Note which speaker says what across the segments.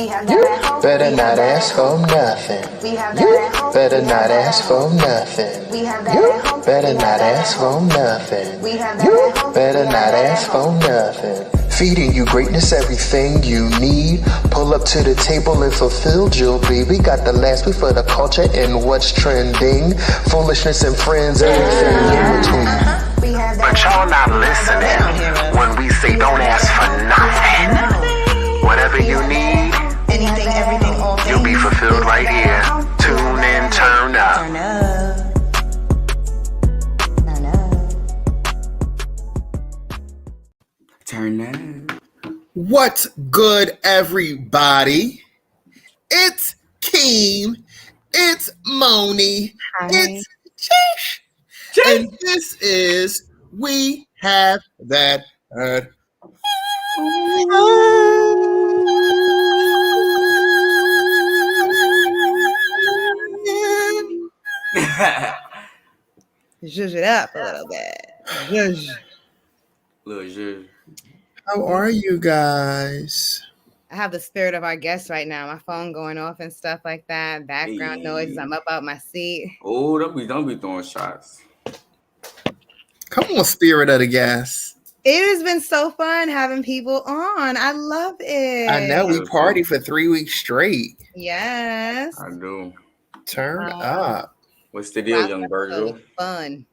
Speaker 1: You better not ask for nothing. You better not ask for nothing. You better not ask for nothing. You better not ask for nothing. Feeding you greatness, everything you need. Pull up to the table and fulfill, Jill B. We got the last week for the culture and what's trending. Foolishness and friends, everything in between.
Speaker 2: But y'all not listening when we say don't ask for nothing. Whatever you need,
Speaker 3: anything, everything, all things,
Speaker 2: you'll be fulfilled right here. Tune in, turn up.
Speaker 3: Turn up.
Speaker 4: Turn up.
Speaker 5: What's good, everybody? It's Keem. It's Moni.
Speaker 3: Hi.
Speaker 5: It's Chish. And this is We Have That Heard.
Speaker 6: Zhuzh it up a little bit. Zhuzh.
Speaker 4: Little zhuzh.
Speaker 5: How are you guys?
Speaker 6: I have the spirit of our guest right now. My phone going off and stuff like that. Background noises. I'm up out my seat.
Speaker 4: Oh, don't be throwing shots.
Speaker 5: Come on, spirit of the guest.
Speaker 6: It has been so fun having people on. I love it.
Speaker 5: I know we party for 3 weeks straight.
Speaker 6: Yes.
Speaker 4: I do.
Speaker 5: Turn up.
Speaker 4: What's the deal, young Virgil?
Speaker 6: Fun.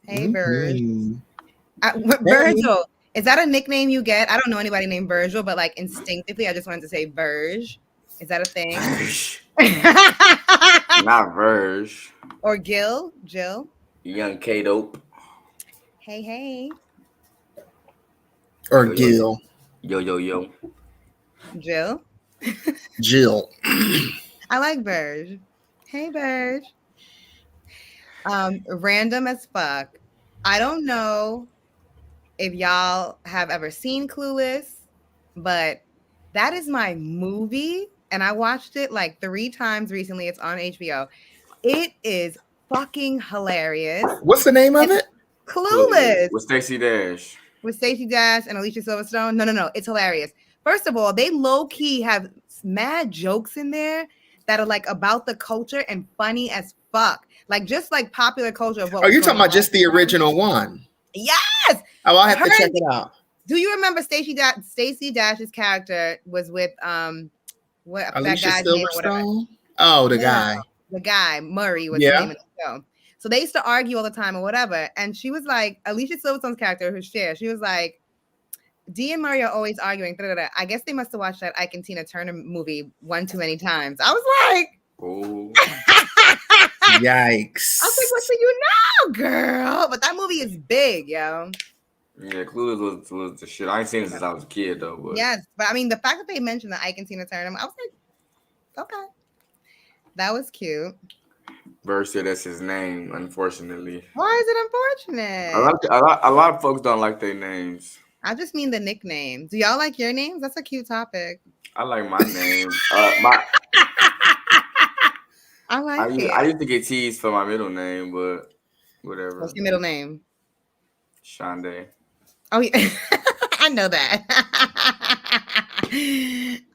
Speaker 6: Hey, Virgil.
Speaker 5: Mm-hmm.
Speaker 6: Virgil. Is that a nickname you get? I don't know anybody named Virgil, but like instinctively, I just wanted to say Verge. Is that a thing?
Speaker 4: Not Verge.
Speaker 6: Or Gil? Jill?
Speaker 4: Young K-Dope.
Speaker 6: Hey.
Speaker 5: Or Gil.
Speaker 4: Yo.
Speaker 6: Jill?
Speaker 5: Jill.
Speaker 6: I like Verge. Hey, Verge. Random as fuck. I don't know if y'all have ever seen Clueless, but that is my movie, and I watched it like 3 times recently. It's on HBO. It is fucking hilarious.
Speaker 5: What's the name of it?
Speaker 6: Clueless.
Speaker 4: With Stacey Dash.
Speaker 6: With Stacey Dash and Alicia Silverstone. No. It's hilarious. First of all, they low-key have mad jokes in there that are like about the culture and funny as fuck. Like just like popular culture of what.
Speaker 5: Oh, you're talking about just the original one?
Speaker 6: Yes.
Speaker 5: Oh, I'll have to check it out.
Speaker 6: Do you remember Stacey Dash's character was with what
Speaker 5: Alicia
Speaker 6: that guy's name?
Speaker 5: Silverstone? Oh, the guy.
Speaker 6: The guy Murray was the name of the show. So they used to argue all the time or whatever. And she was like, Alicia Silverstone's character, who's Cher, she was like, Dee and Murray are always arguing. I guess they must have watched that Ike and Tina Turner movie one too many times. I was like,
Speaker 4: oh.
Speaker 5: Yikes.
Speaker 6: I was like, what do you know, girl? But that movie is big, yo.
Speaker 4: Yeah, Clueless was the shit. I ain't seen it since I was a kid, though. But.
Speaker 6: Yes, but I mean, the fact that they mentioned the Ike and Tina Turner, I was like, okay. That was cute.
Speaker 4: Verge said that's his name, unfortunately.
Speaker 6: Why is it unfortunate?
Speaker 4: A lot of folks don't like their names.
Speaker 6: I just mean the nickname. Do y'all like your names? That's a cute topic.
Speaker 4: I like my name.
Speaker 6: I like it.
Speaker 4: I used to get teased for my middle name, but whatever.
Speaker 6: What's your middle name?
Speaker 4: Shonda.
Speaker 6: Oh, yeah. I know that.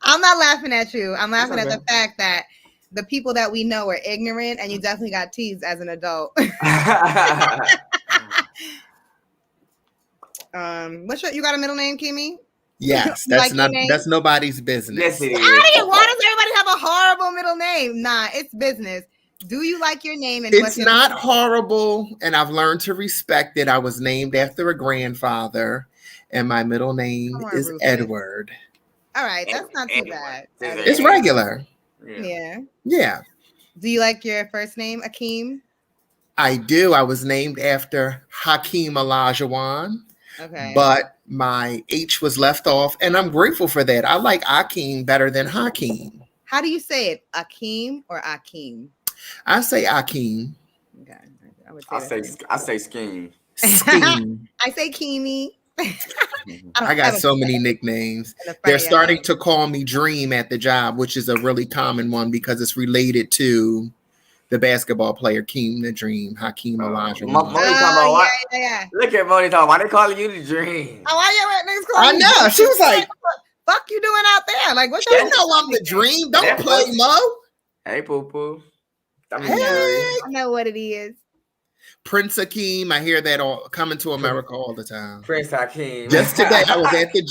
Speaker 6: I'm not laughing at you. I'm laughing at the fact that the people that we know are ignorant, and you definitely got teased as an adult. You got a middle name, Kimmy?
Speaker 5: Yes, that's nobody's business.
Speaker 4: Yes, it is.
Speaker 6: Why does everybody have a horrible middle name? Nah, it's business. Do you like your name? And
Speaker 5: it's not horrible, and I've learned to respect it. I was named after a grandfather, and my middle name is
Speaker 6: Rufus.
Speaker 5: Edward.
Speaker 6: All right, that's not too bad.
Speaker 5: It's regular.
Speaker 6: Yeah. Do you like your first name, Akeem?
Speaker 5: I do. I was named after Hakeem Olajuwon.
Speaker 6: Okay.
Speaker 5: But my H was left off, and I'm grateful for that. I like Akeem better than Hakeem.
Speaker 6: How do you say it? Akeem or Akeem?
Speaker 5: I say Akeem.
Speaker 6: Okay.
Speaker 4: I say Scheme.
Speaker 5: Scheme.
Speaker 6: I say Keemy.
Speaker 5: I got so many nicknames. They're starting to call me Dream at the job, which is a really common one because it's related to the basketball player Keem the Dream, Hakeem Olajuwon.
Speaker 4: Look at Moni talking. Why they calling you the Dream?
Speaker 6: Oh, why you niggas
Speaker 5: I know. She was like,
Speaker 6: fuck you doing out there? Like, what?
Speaker 5: You know I'm the dream. Don't play, Mo.
Speaker 4: Hey, poo poo.
Speaker 6: I know what it is.
Speaker 5: Prince Hakeem. I hear that all coming to America all the time.
Speaker 4: Prince Hakeem.
Speaker 5: Just today, I was at the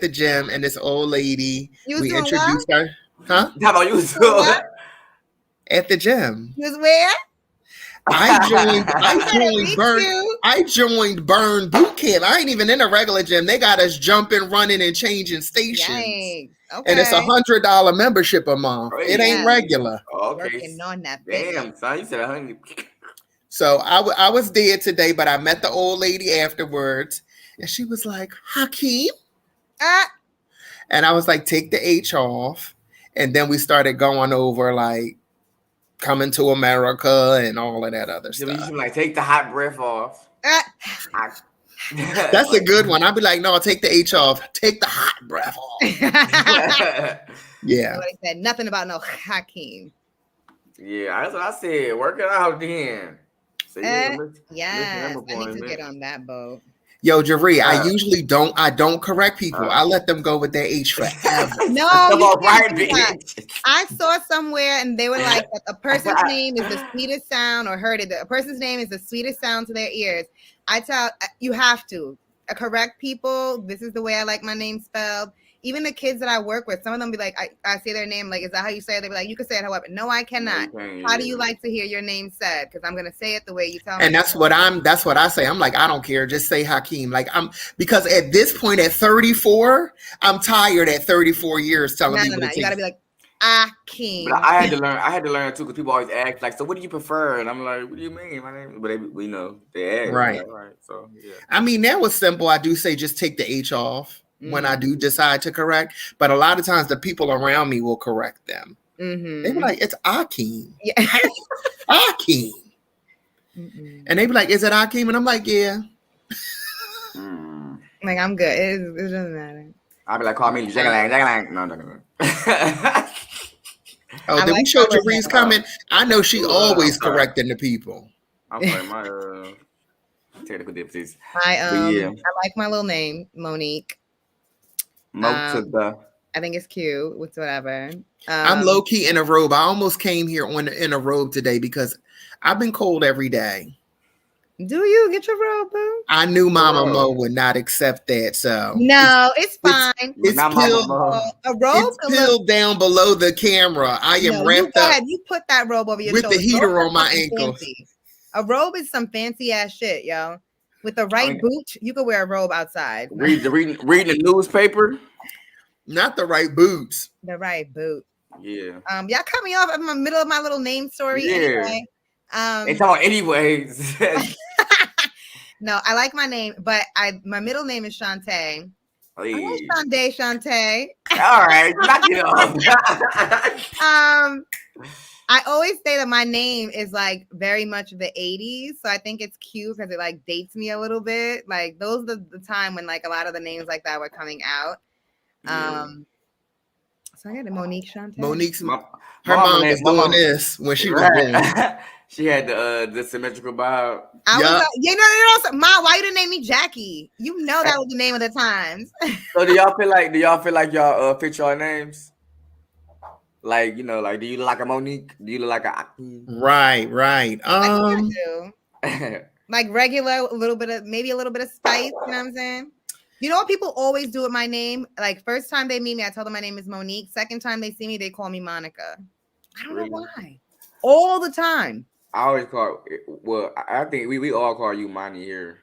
Speaker 5: gym. And this old lady. We introduced her. Huh?
Speaker 4: How about you doing?
Speaker 5: At the gym.
Speaker 6: You was where?
Speaker 5: I joined Burn Boot Camp. I ain't even in a regular gym. They got us jumping, running, and changing stations.
Speaker 6: Yikes. Okay.
Speaker 5: And it's $100 membership a month. It ain't regular.
Speaker 4: Okay.
Speaker 6: Working on that.
Speaker 4: Damn, son, you said 100.
Speaker 5: So I was there today, but I met the old lady afterwards, and she was like, Hakeem? And I was like, take the H off. And then we started going over like Coming to America and all of that other stuff.
Speaker 4: You should like take the hot breath off.
Speaker 5: That's a good one. I'd be like, no, take the H off. Take the hot breath off. Yeah.
Speaker 6: Nobody said nothing about no Hakeem.
Speaker 5: Yeah,
Speaker 4: that's what I said. Work it out then. So
Speaker 6: yes, I need to get on that boat.
Speaker 5: Yo, Jaree, I usually don't correct people. I let them go with their H forever.
Speaker 6: No, I saw somewhere and they were like, a person's name is the sweetest sound, or heard it. A person's name is the sweetest sound to their ears. I tell you have to correct people. This is the way I like my name spelled. Even the kids that I work with, some of them be like, I say their name like, is that how you say it? They be like, you can say it however. No, I cannot. How do you like to hear your name said? Because I'm gonna say it the way you tell me.
Speaker 5: And that's what I say. I'm like, I don't care. Just say Hakeem. Like because at this point at 34, I'm tired at 34 years telling people.
Speaker 6: No. You gotta be like Hakeem.
Speaker 4: But I had to learn too, because people always ask like, so what do you prefer? And I'm like, what do you mean? My name, but they ask.
Speaker 5: Right.
Speaker 4: Like, right. So yeah.
Speaker 5: I mean, that was simple. I do say just take the H off. When I do decide to correct, but a lot of times the people around me will correct them.
Speaker 6: Mm-hmm.
Speaker 5: They be like, "It's Akeem,
Speaker 6: yeah.
Speaker 5: Akeem," and they be like, "Is it Akeem?" And I'm like, "Yeah."
Speaker 6: Like I'm good. It doesn't matter.
Speaker 4: I'll be like, "Call me Jagalang." No.
Speaker 5: Oh, did we show Jaree's comment? I know she always correcting the people.
Speaker 4: I'm sorry, my technical difficulties.
Speaker 6: I like my little name, Monique.
Speaker 4: I
Speaker 6: think it's cute. Whatever.
Speaker 5: I'm low key in a robe. I almost came here in a robe today because I've been cold every day.
Speaker 6: Do you get your robe, boo?
Speaker 5: I knew Mama Mo would not accept that, so
Speaker 6: no, it's fine.
Speaker 5: It's peeled down below the camera. I am wrapped up.
Speaker 6: You put that robe over your
Speaker 5: with
Speaker 6: shoulders.
Speaker 5: The heater on my ankles.
Speaker 6: A robe is some fancy ass shit, yo. With the right boot, you could wear a robe outside.
Speaker 4: Reading the newspaper.
Speaker 5: Not the right boots.
Speaker 6: The right boot.
Speaker 4: Yeah.
Speaker 6: Y'all cut me off in the middle of my little name story.
Speaker 4: Yeah.
Speaker 6: Anyway.
Speaker 4: It's all anyways.
Speaker 6: No, I like my name, but my middle name is Shantae.
Speaker 4: Hey.
Speaker 6: Shantae.
Speaker 4: All right, knock it off.
Speaker 6: I always say that my name is like very much the 80s. So I think it's cute because it like dates me a little bit. Like those are the time when like a lot of the names like that were coming out. So I got the Monique Shantae.
Speaker 5: Monique's her mom was doing this when she was born.
Speaker 4: She had the symmetrical bob.
Speaker 6: I was like, Mom, why you didn't name me Jackie? You know that was the name of the times.
Speaker 4: So do y'all feel like y'all fit y'all names? Like, do you look like a Monique? Do you look like a
Speaker 5: Right.
Speaker 6: I do. Like regular, maybe a little bit of spice, you know what I'm saying? You know what people always do with my name? Like first time they meet me, I tell them my name is Monique. Second time they see me, they call me Monica. I don't know why. All the time.
Speaker 4: I always I think we all call you Monty here.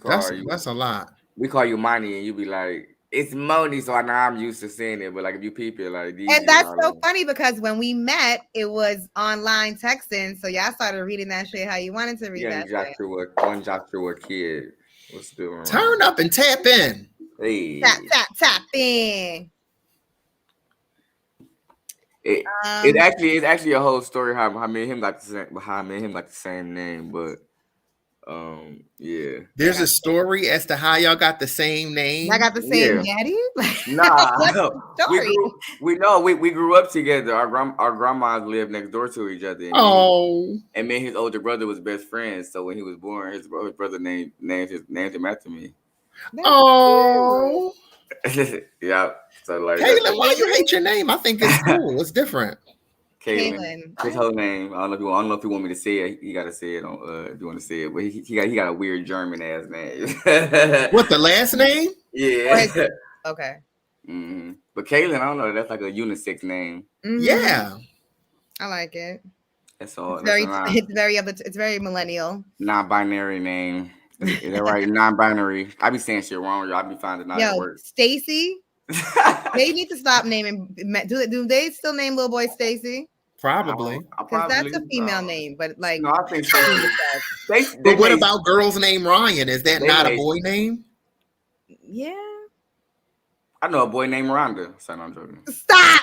Speaker 5: That's a lot.
Speaker 4: We call you Monty and you be like, it's Moni, so now I'm used to saying it. But like if you peep it, like these.
Speaker 6: And that's so funny because when we met, it was online texting. So y'all started reading that shit how you wanted to read that shit.
Speaker 4: One Joshua kid. What's doing?
Speaker 5: Turn up and tap in.
Speaker 4: Hey.
Speaker 6: Tap in.
Speaker 4: It's actually a whole story how me and him got the same name, but yeah.
Speaker 5: There's a story as to how y'all got the same name.
Speaker 6: I got the same daddy.
Speaker 4: Nah, we grew up together. Our grandmas lived next door to each other. And me and his older brother was best friends. So when he was born, his brother named him after me.
Speaker 5: Oh.
Speaker 4: Yeah. So like
Speaker 5: Kaylin, why you hate your name? I think it's cool. It's different.
Speaker 4: Kaylin. His whole name. I don't know if you want me to say it. You gotta say it on if you want to say it. But he got a weird German ass name.
Speaker 5: What, the last name?
Speaker 4: Yeah.
Speaker 6: Okay.
Speaker 4: Mm-hmm. But Kaylin, I don't know. That's like a unisex name.
Speaker 6: Mm-hmm.
Speaker 5: Yeah.
Speaker 6: I like it.
Speaker 4: That's all.
Speaker 6: It's very millennial.
Speaker 4: Non-binary name. Is that right? Non-binary. I be saying shit wrong. I be finding out work.
Speaker 6: Stacy. They need to stop naming. Do they still name little boy Stacy?
Speaker 5: Probably.
Speaker 6: Because that's a female name, but like.
Speaker 4: No, I think Stacy.
Speaker 5: But what about girl's name Ryan? Is that not a boy name?
Speaker 6: Yeah.
Speaker 4: I know a boy named Rhonda. So I'm joking.
Speaker 6: Stop.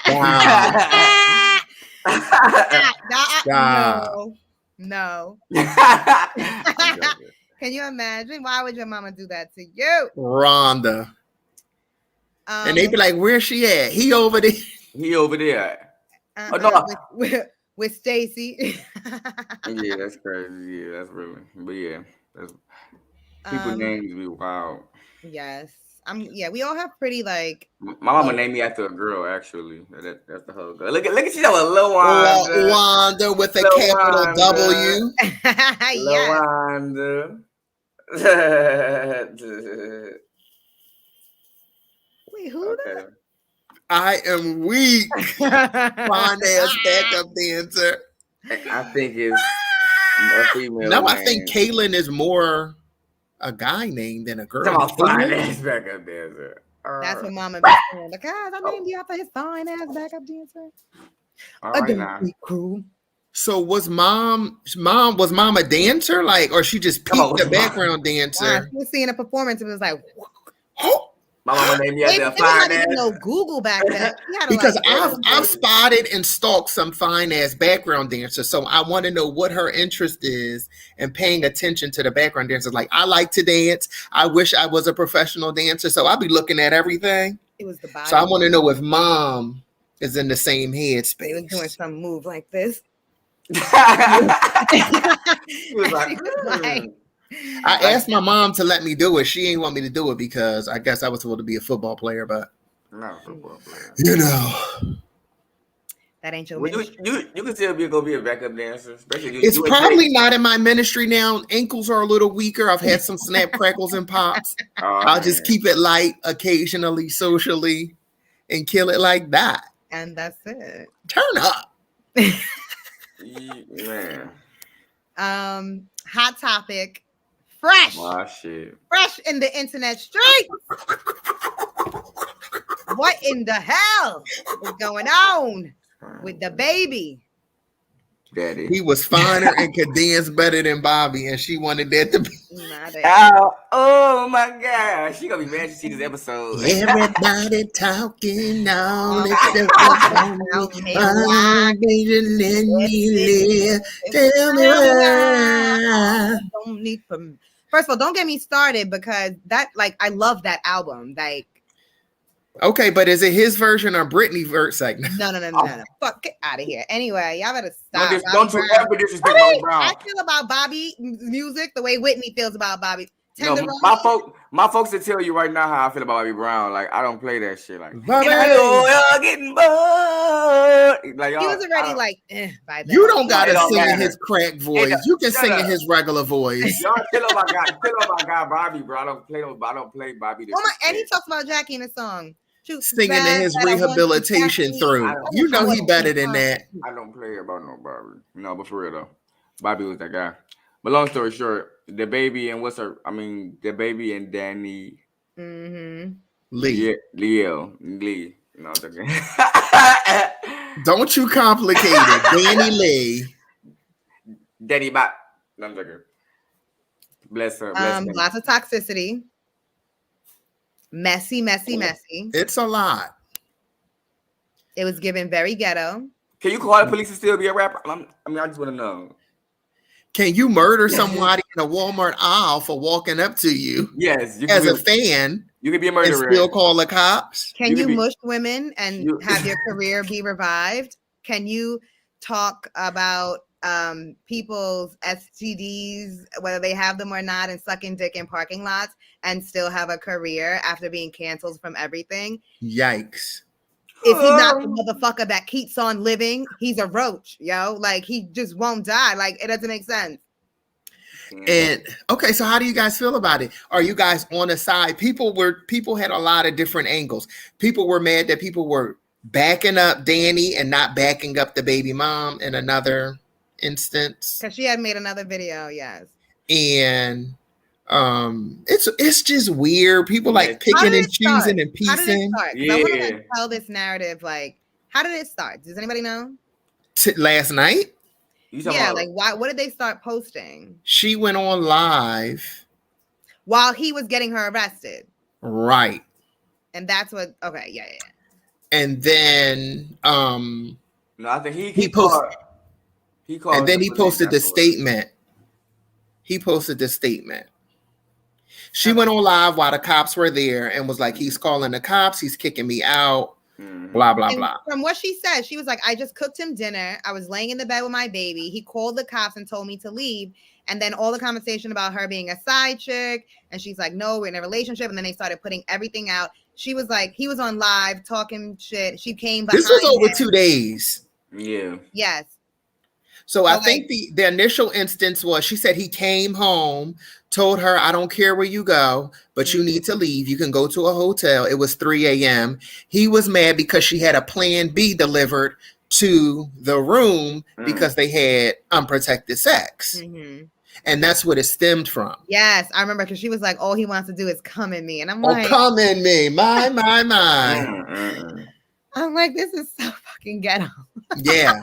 Speaker 5: Stop.
Speaker 6: No. Can you imagine? Why would your mama do that to you?
Speaker 5: Rhonda. And they be like, where's she at? He over there.
Speaker 6: With Stacy.
Speaker 4: Yeah, that's crazy. Yeah, that's really. But yeah, that's people names be wild.
Speaker 6: Yes. We all have pretty like.
Speaker 4: My mama named me after a girl. Actually, that's the whole girl. Look at you know a Lil Wanda.
Speaker 5: Wanda with a capital W.
Speaker 4: Lil Wanda.
Speaker 6: Wait, who? Okay.
Speaker 5: I am weak. Fine ass backup dancer.
Speaker 4: I think it's a female.
Speaker 5: No, I think Kaylin is more a guy name than a girl.
Speaker 4: Fine ass backup dancer.
Speaker 6: That's what Mama be saying. Like, I named you after his fine ass backup dancer. Cool.
Speaker 5: So was mom a dancer, like, or she just peeped the background dancer?
Speaker 6: Wow, she was seeing a performance and was like,
Speaker 4: my mama named me after a fine ass.
Speaker 6: No Google back then.
Speaker 5: Because I've spotted and stalked some fine ass background dancers, so I want to know what her interest is and paying attention to the background dancers. Like, I like to dance. I wish I was a professional dancer, so I'll be looking at everything.
Speaker 6: It was the body.
Speaker 5: So I want to know if mom is in the same headspace.
Speaker 6: They was doing some move like this.
Speaker 4: She was like,
Speaker 5: I asked my mom to let me do it. She ain't want me to do it because I guess I was supposed to be a football player, but
Speaker 4: not a football player.
Speaker 5: You know,
Speaker 6: that ain't your.
Speaker 4: Well, you can still go be a backup dancer. Especially
Speaker 5: it's probably not in my ministry now. Ankles are a little weaker. I've had some snap, crackles, and pops. I'll just keep it light occasionally, socially, and kill it like that.
Speaker 6: And that's it.
Speaker 5: Turn up.
Speaker 4: Man.
Speaker 6: Hot topic. Fresh.
Speaker 4: Oh, shit.
Speaker 6: Fresh in the internet street. What in the hell is going on with the baby?
Speaker 4: Daddy.
Speaker 5: He was finer and could dance better than Bobby, and she wanted that to be.
Speaker 4: Oh my God. She gonna be mad to see this episode.
Speaker 5: Everybody talking all this stuff. Tell me why.
Speaker 6: First of all, don't get me started because that, like, I love that album. Like,
Speaker 5: okay, but is it his version or Britney's version?
Speaker 6: No. Fuck, get out of here. Anyway, y'all better stop.
Speaker 4: Don't you ever disrespect Bobby Brown.
Speaker 6: I feel about Bobby music the way Whitney feels about Bobby.
Speaker 4: My folks will tell you right now how I feel about Bobby Brown. Like, I don't play that shit. Like,
Speaker 5: Bobby,
Speaker 4: y'all getting bored. Like,
Speaker 6: he was already by then.
Speaker 5: You don't gotta sing in his crack voice. You can sing in his regular voice.
Speaker 4: Y'all chill on my guy Bobby, bro. I don't play Bobby.
Speaker 6: And he talks about Jackie in the song.
Speaker 5: Singing in his rehabilitation through. You know he better than that.
Speaker 4: I don't play about no Bobby. No, but for real though, Bobby was that guy. But long story short, the baby and Danny
Speaker 5: Lee.
Speaker 4: Lee. No,
Speaker 5: don't you complicate it. Danny Lee.
Speaker 4: Danny Bot. No, I'm joking. Bless her.
Speaker 6: Lots of toxicity. Messy.
Speaker 5: It's a lot.
Speaker 6: It was given very ghetto.
Speaker 4: Can you call the police and still be a rapper? I just want to know.
Speaker 5: Can you murder somebody in a Walmart aisle for walking up to you?
Speaker 4: Yes.
Speaker 5: As a fan.
Speaker 4: You can be a murderer.
Speaker 5: And still call the cops?
Speaker 6: Can you mush women and have your career be revived? Can you talk about people's STDs, whether they have them or not, and sucking dick in parking lots and still have a career after being canceled from everything.
Speaker 5: Yikes.
Speaker 6: Is he not the motherfucker that keeps on living? He's a roach, yo. Like, he just won't die. Like, it doesn't make sense.
Speaker 5: And okay, so how do you guys feel about it? Are you guys on the side? People had a lot of different angles. People were mad that people were backing up Danny and not backing up the baby mom in another instance.
Speaker 6: Because she had made another video, yes.
Speaker 5: And it's just weird. People like picking and choosing and piecing. How did it start?
Speaker 6: I want to tell this narrative. Like, how did it start? Does anybody know?
Speaker 5: Last night?
Speaker 6: Yeah, like what did they start posting?
Speaker 5: She went on live
Speaker 6: while he was getting her arrested.
Speaker 5: Right.
Speaker 6: And that's what yeah.
Speaker 5: And then
Speaker 4: no, I think he called
Speaker 5: and then he posted the statement. He posted the statement. She went on live while the cops were there and was like, he's calling the cops, he's kicking me out. Blah, blah,
Speaker 6: and
Speaker 5: blah.
Speaker 6: From what she said, she was like, I just cooked him dinner. I was laying in the bed with my baby. He called the cops and told me to leave. And then all the conversation about her being a side chick. And she's like, no, we're in a relationship. And then they started putting everything out. She was like, he was on live talking shit. She came behind
Speaker 5: This was over
Speaker 6: him.
Speaker 5: 2 days.
Speaker 4: Yeah.
Speaker 6: Yes.
Speaker 5: So I think the initial instance was she said he came home, told her, I don't care where you go, but you need to leave. You can go to a hotel. It was 3 a.m. He was mad because she had a plan B delivered to the room because they had unprotected sex. And that's what it stemmed from.
Speaker 6: Yes, I remember because she was like, all he wants to do is come in me. And I'm
Speaker 5: like, come in me. My.
Speaker 6: I'm like, this is so fucking ghetto.
Speaker 5: Yeah.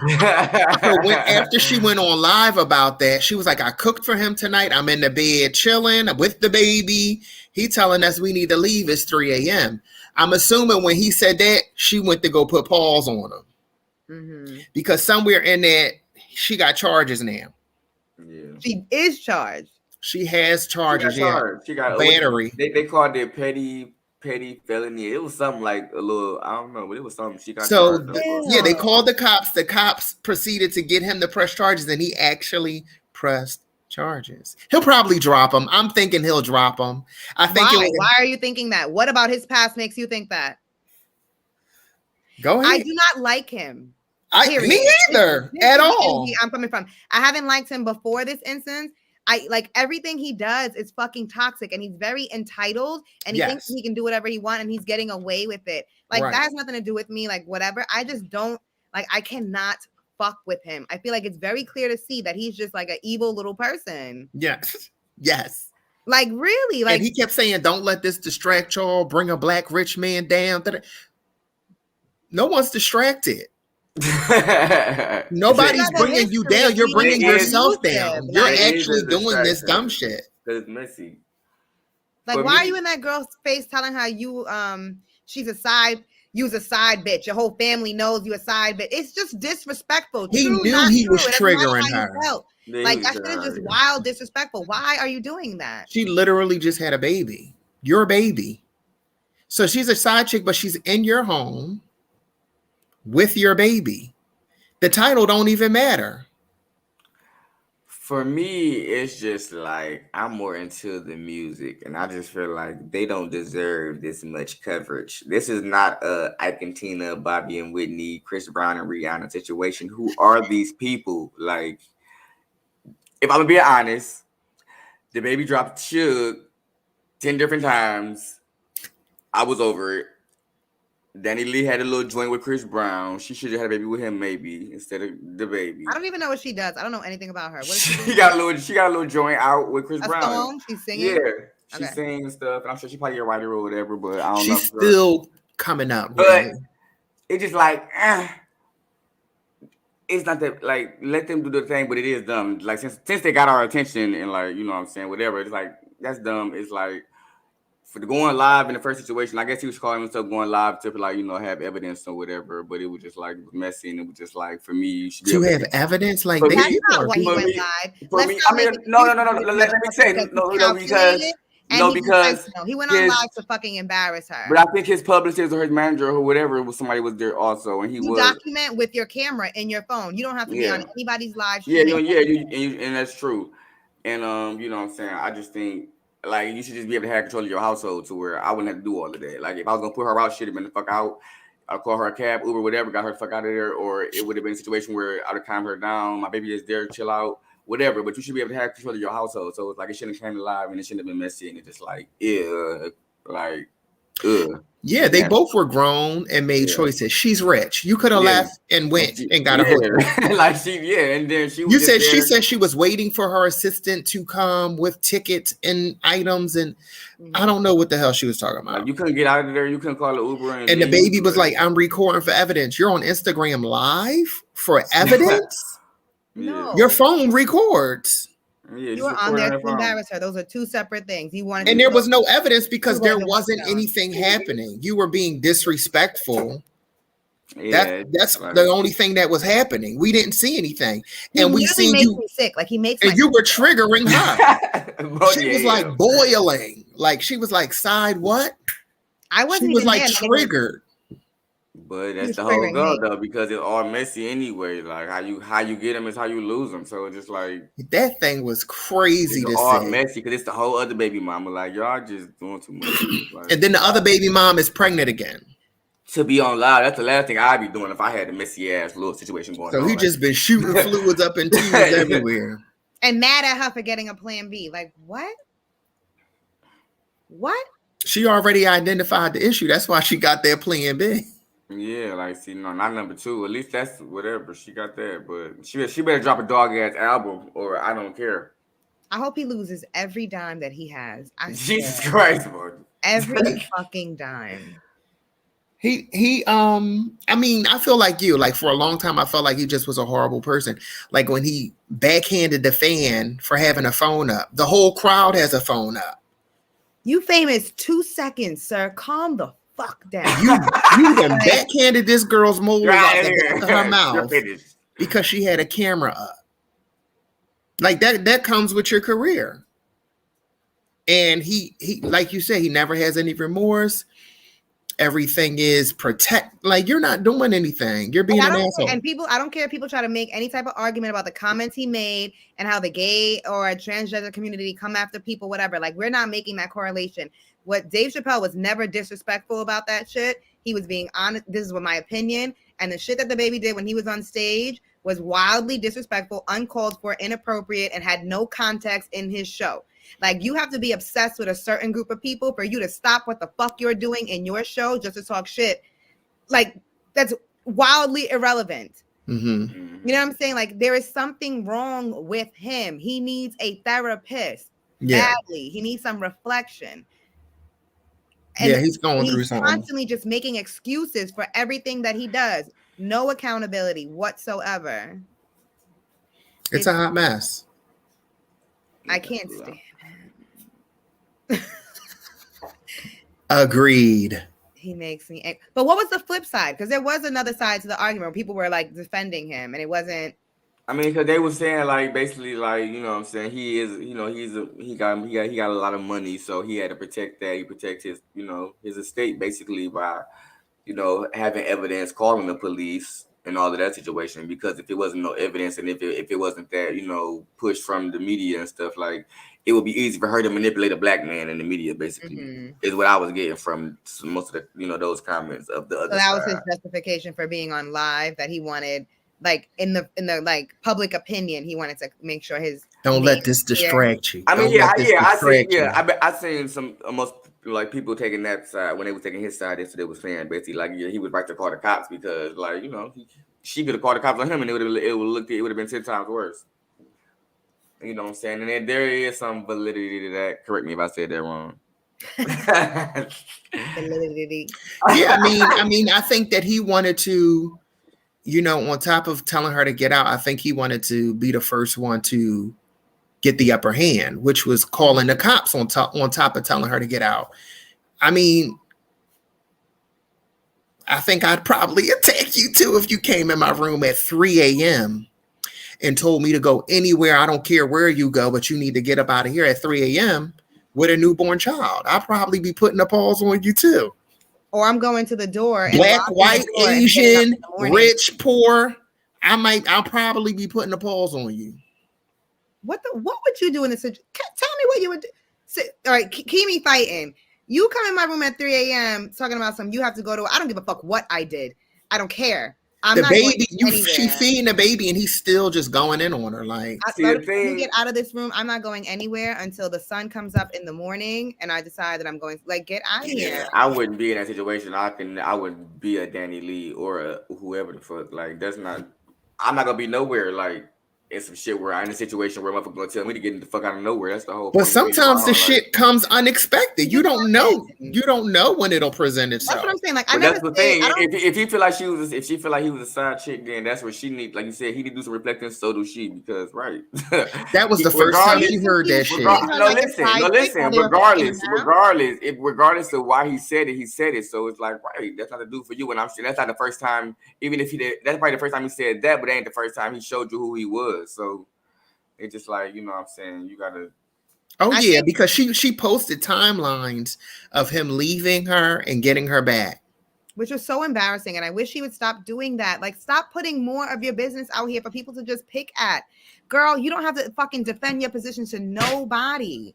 Speaker 5: So after she went on live about that, she was like, I cooked for him tonight. I'm in the bed chilling with the baby. He telling us we need to leave. It's 3 a.m. I'm assuming when he said that, she went to go put paws on him. Because somewhere in that, she got charges now.
Speaker 4: Yeah.
Speaker 6: She is charged.
Speaker 5: She has charges.
Speaker 4: She got
Speaker 5: battery.
Speaker 4: They called it petty felony. It was something like a little, I don't know, but it was something she got.
Speaker 5: So they called the cops. The cops proceeded to get him to press charges, and he actually pressed charges. He'll probably drop them. I'm thinking he'll drop them. I think.
Speaker 6: Why are you thinking that? What about his past makes you think that?
Speaker 5: Go ahead.
Speaker 6: I do not like him.
Speaker 5: Me either at all.
Speaker 6: I'm coming from. I haven't liked him before this instance. I like everything he does is fucking toxic, and he's very entitled, and he thinks he can do whatever he wants, and he's getting away with it. Like that has nothing to do with me. Like whatever. I just don't like. I cannot fuck with him. I feel like it's very clear to see that he's just like an evil little person.
Speaker 5: Yes.
Speaker 6: Like really. Like
Speaker 5: and he kept saying, "Don't let this distract y'all. Bring a black rich man down." No one's distracted. Nobody's bringing you down. You're bringing yourself down. You're actually doing this dumb shit.
Speaker 4: It's messy.
Speaker 6: Like, why are you in that girl's face telling her you she's a side bitch? Your whole family knows you a side bitch. It's just disrespectful.
Speaker 5: He knew he was triggering her.
Speaker 6: Like that shit is just wild disrespectful. Why are you doing that?
Speaker 5: She literally just had a baby. Your baby. So she's a side chick, but she's in your home with your baby. The title don't even matter.
Speaker 4: For me, it's just like I'm more into the music, and I just feel like they don't deserve this much coverage. This is not a Ike and Tina, Bobby and Whitney, Chris Brown and Rihanna situation. Who are these people? Like, if I'm gonna be honest, the baby dropped Suge 10 different times. I was over it. Danny Lee had a little joint with Chris Brown. She should have had a baby with him, maybe, instead of the baby.
Speaker 6: I don't even know what she does. I don't know anything about her. What is
Speaker 4: she got a little joint out with Chris Brown.
Speaker 6: Song? She's singing?
Speaker 4: Yeah. She sings stuff. And I'm sure she probably a writer or whatever, but I don't know.
Speaker 5: She's still coming up.
Speaker 4: But it's just like, it's not that, like, let them do the thing, but it is dumb. Like, since they got our attention and, like, you know what I'm saying, whatever, it's like, that's dumb. It's like, for the going live in the first situation, I guess he was calling himself going live to, like, you know, have evidence or whatever, but it was just like, it was messy, and it was just like, for me, you should
Speaker 5: to have evidence, like,
Speaker 6: that's not why he went live.
Speaker 4: For me, I mean, no, let me say, no, because
Speaker 6: And
Speaker 4: no, because
Speaker 6: he went on live to fucking embarrass her.
Speaker 4: But I think his publicist or his manager or whatever somebody was there also, and
Speaker 6: you document with your camera in your phone. You don't have to be on anybody's live stream.
Speaker 4: And that's true. And you know what I'm saying? I just think like you should just be able to have control of your household to where I wouldn't have to do all of that. Like if I was gonna put her out, she'd have been the fuck out. I'd call her a cab, Uber, whatever, got her the fuck out of there, or it would have been a situation where I'd have calmed her down. My baby is there, chill out, whatever. But you should be able to have control of your household. So it's like it shouldn't have came alive and it shouldn't have been messy and it's just like
Speaker 5: Yeah, they both were grown and made choices. She's rich. You could have left and went and got a hood.
Speaker 4: And then she was
Speaker 5: she said she was waiting for her assistant to come with tickets and items, and I don't know what the hell she was talking about.
Speaker 4: Like, you couldn't get out of there. You couldn't call an Uber.
Speaker 5: And the baby was like, "I'm recording for evidence." You're on Instagram Live for evidence.
Speaker 6: No,
Speaker 5: your phone records.
Speaker 6: Yeah, you were on there to embarrass her. Those are two separate things.
Speaker 5: And there was no evidence because there wasn't anything happening. You were being disrespectful. Yeah, that's the only thing that was happening. We didn't see anything, and we seen you
Speaker 6: me sick. Like he makes,
Speaker 5: and you were triggering her. She was like boiling. Like she was like, "Side what?"
Speaker 6: I wasn't.
Speaker 5: She was like triggered.
Speaker 4: But that's the whole goal, though, because it's all messy anyway. Like how you get them is how you lose them. So it's just like
Speaker 5: that thing was crazy.
Speaker 4: It's all messy because it's the whole other baby mama. Like y'all just doing too much. Like,
Speaker 5: and then the other baby mom is pregnant again.
Speaker 4: To be on live, that's the last thing I'd be doing if I had a messy ass little situation going on.
Speaker 5: So he just been shooting fluids up in tubes everywhere.
Speaker 6: And mad at her for getting a plan B. Like what? What?
Speaker 5: She already identified the issue. That's why she got that plan B.
Speaker 4: Yeah, like see, no, not number 2. At least that's whatever she got that. But she better drop a dog ass album, or I don't care.
Speaker 6: I hope he loses every dime that he has.
Speaker 4: Jesus Christ, bro.
Speaker 6: Every fucking dime.
Speaker 5: I mean, I feel like you. Like for a long time, I felt like he just was a horrible person. Like when he backhanded the fan for having a phone up, the whole crowd has a phone up.
Speaker 6: You famous 2 seconds, sir. Calm the fuck down.
Speaker 5: You done backhanded this girl's moles out of her mouth because she had a camera up. Like that comes with your career. And he like you said, he never has any remorse. Everything is protect. Like you're not doing anything. You're being an asshole.
Speaker 6: And I don't care if people try to make any type of argument about the comments he made and how the gay or transgender community come after people, whatever. Like we're not making that correlation. What Dave Chappelle was never disrespectful about that shit. He was being honest. This is what my opinion. And the shit that the baby did when he was on stage was wildly disrespectful, uncalled for, inappropriate, and had no context in his show. Like you have to be obsessed with a certain group of people for you to stop what the fuck you're doing in your show just to talk shit. Like that's wildly irrelevant.
Speaker 5: Mm-hmm.
Speaker 6: You know what I'm saying? Like there is something wrong with him. He needs a therapist badly. He needs some reflection. And
Speaker 5: he's going through something.
Speaker 6: He's constantly just making excuses for everything that he does. No accountability whatsoever.
Speaker 5: It's a hot mess.
Speaker 6: I can't stand it.
Speaker 5: Agreed.
Speaker 6: He makes me angry. But what was the flip side? Because there was another side to the argument where people were like defending him and it wasn't.
Speaker 4: I mean, because they were saying like basically like, you know what I'm saying, he is, you know, he got a lot of money, so he had to protect that. He protect his, you know, his estate basically by, you know, having evidence, calling the police and all of that situation. Because if it wasn't no evidence and if it wasn't that, you know, push from the media and stuff, like it would be easy for her to manipulate a black man in the media, basically, is what I was getting from most of the, you know, those comments of the other
Speaker 6: So that
Speaker 4: side.
Speaker 6: was his justification for being on live, that he wanted, like in the like public opinion, he wanted to make sure his
Speaker 5: don't let this distract you.
Speaker 4: I mean, I seen some most like people taking that side when they were taking his side. That's what they were saying, basically, like he was right to call the cops because, like, you know, she could have called the cops on him and it would have been 10 times worse. You know what I'm saying? And then there is some validity to that. Correct me if I said that wrong.
Speaker 6: validity.
Speaker 5: Yeah, I mean, I think that he wanted to, you know, on top of telling her to get out, I think he wanted to be the first one to get the upper hand, which was calling the cops on top of telling her to get out. I mean, I think I'd probably attack you too if you came in my room at 3 a.m. and told me to go anywhere. I don't care where you go, but you need to get up out of here at 3 a.m. with a newborn child. I'll probably be putting a pause on you too.
Speaker 6: Or I'm going to the door.
Speaker 5: Black, white, Asian, rich, poor. I'll probably be putting a pause on you.
Speaker 6: What would you do in this situation? Tell me what you would do. All right, Kimi fighting. You come in my room at 3 a.m. talking about something you have to go to. I don't give a fuck what I did. I don't care. I'm
Speaker 5: the
Speaker 6: not
Speaker 5: baby, she feeding the baby, and he's still just going in on her. Like,
Speaker 6: you get out of this room. I'm not going anywhere until the sun comes up in the morning, and I decide that I'm going. Like, get out of here.
Speaker 4: I wouldn't be in that situation. I would be a Danny Lee or whoever the fuck. Like, that's not. I'm not gonna be nowhere. Like, in some shit where I'm in a situation where motherfucker gonna tell me to get the fuck out of nowhere. That's the whole.
Speaker 5: But sometimes the shit comes unexpected. You don't know. You don't know when it'll present itself.
Speaker 6: That's what I'm saying. Like,
Speaker 4: that's the thing. If he feel like if she feel like he was a side chick, then that's where she need. Like you said, he need to do some reflecting. So do she, because right.
Speaker 5: That was the first time she heard that shit.
Speaker 4: Listen. Regardless of why he said it. So it's like, right, that's not to do for you. And I'm saying that's not the first time. Even if he did, that's probably the first time he said that, but that ain't the first time he showed you who he was. So it's just like, you know what I'm saying, you gotta.
Speaker 5: Because she posted timelines of him leaving her and getting her back,
Speaker 6: which was so embarrassing. And I wish he would stop doing that. Like, stop putting more of your business out here for people to just pick at. Girl, you don't have to fucking defend your position to nobody.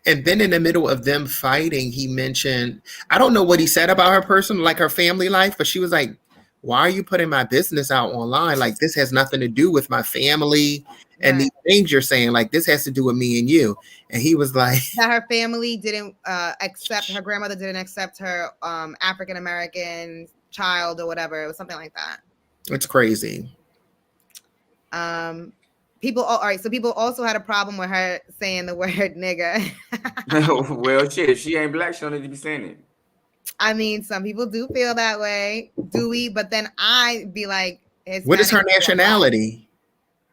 Speaker 5: And then in the middle of them fighting, he mentioned, I don't know what he said about her personal, like her family life, but she was like, why are you putting my business out online? Like, this has nothing to do with my family and these things you're saying. Like, this has to do with me and you. And he was like,
Speaker 6: that her family didn't accept, her grandmother didn't accept her African-American child or whatever. It was something like that.
Speaker 5: It's crazy.
Speaker 6: People also had a problem with her saying the word nigga.
Speaker 4: Well, shit, if she ain't black, she don't need to be saying it.
Speaker 6: I mean, some people do feel that way. Do we? But then I be like,
Speaker 5: what is her nationality?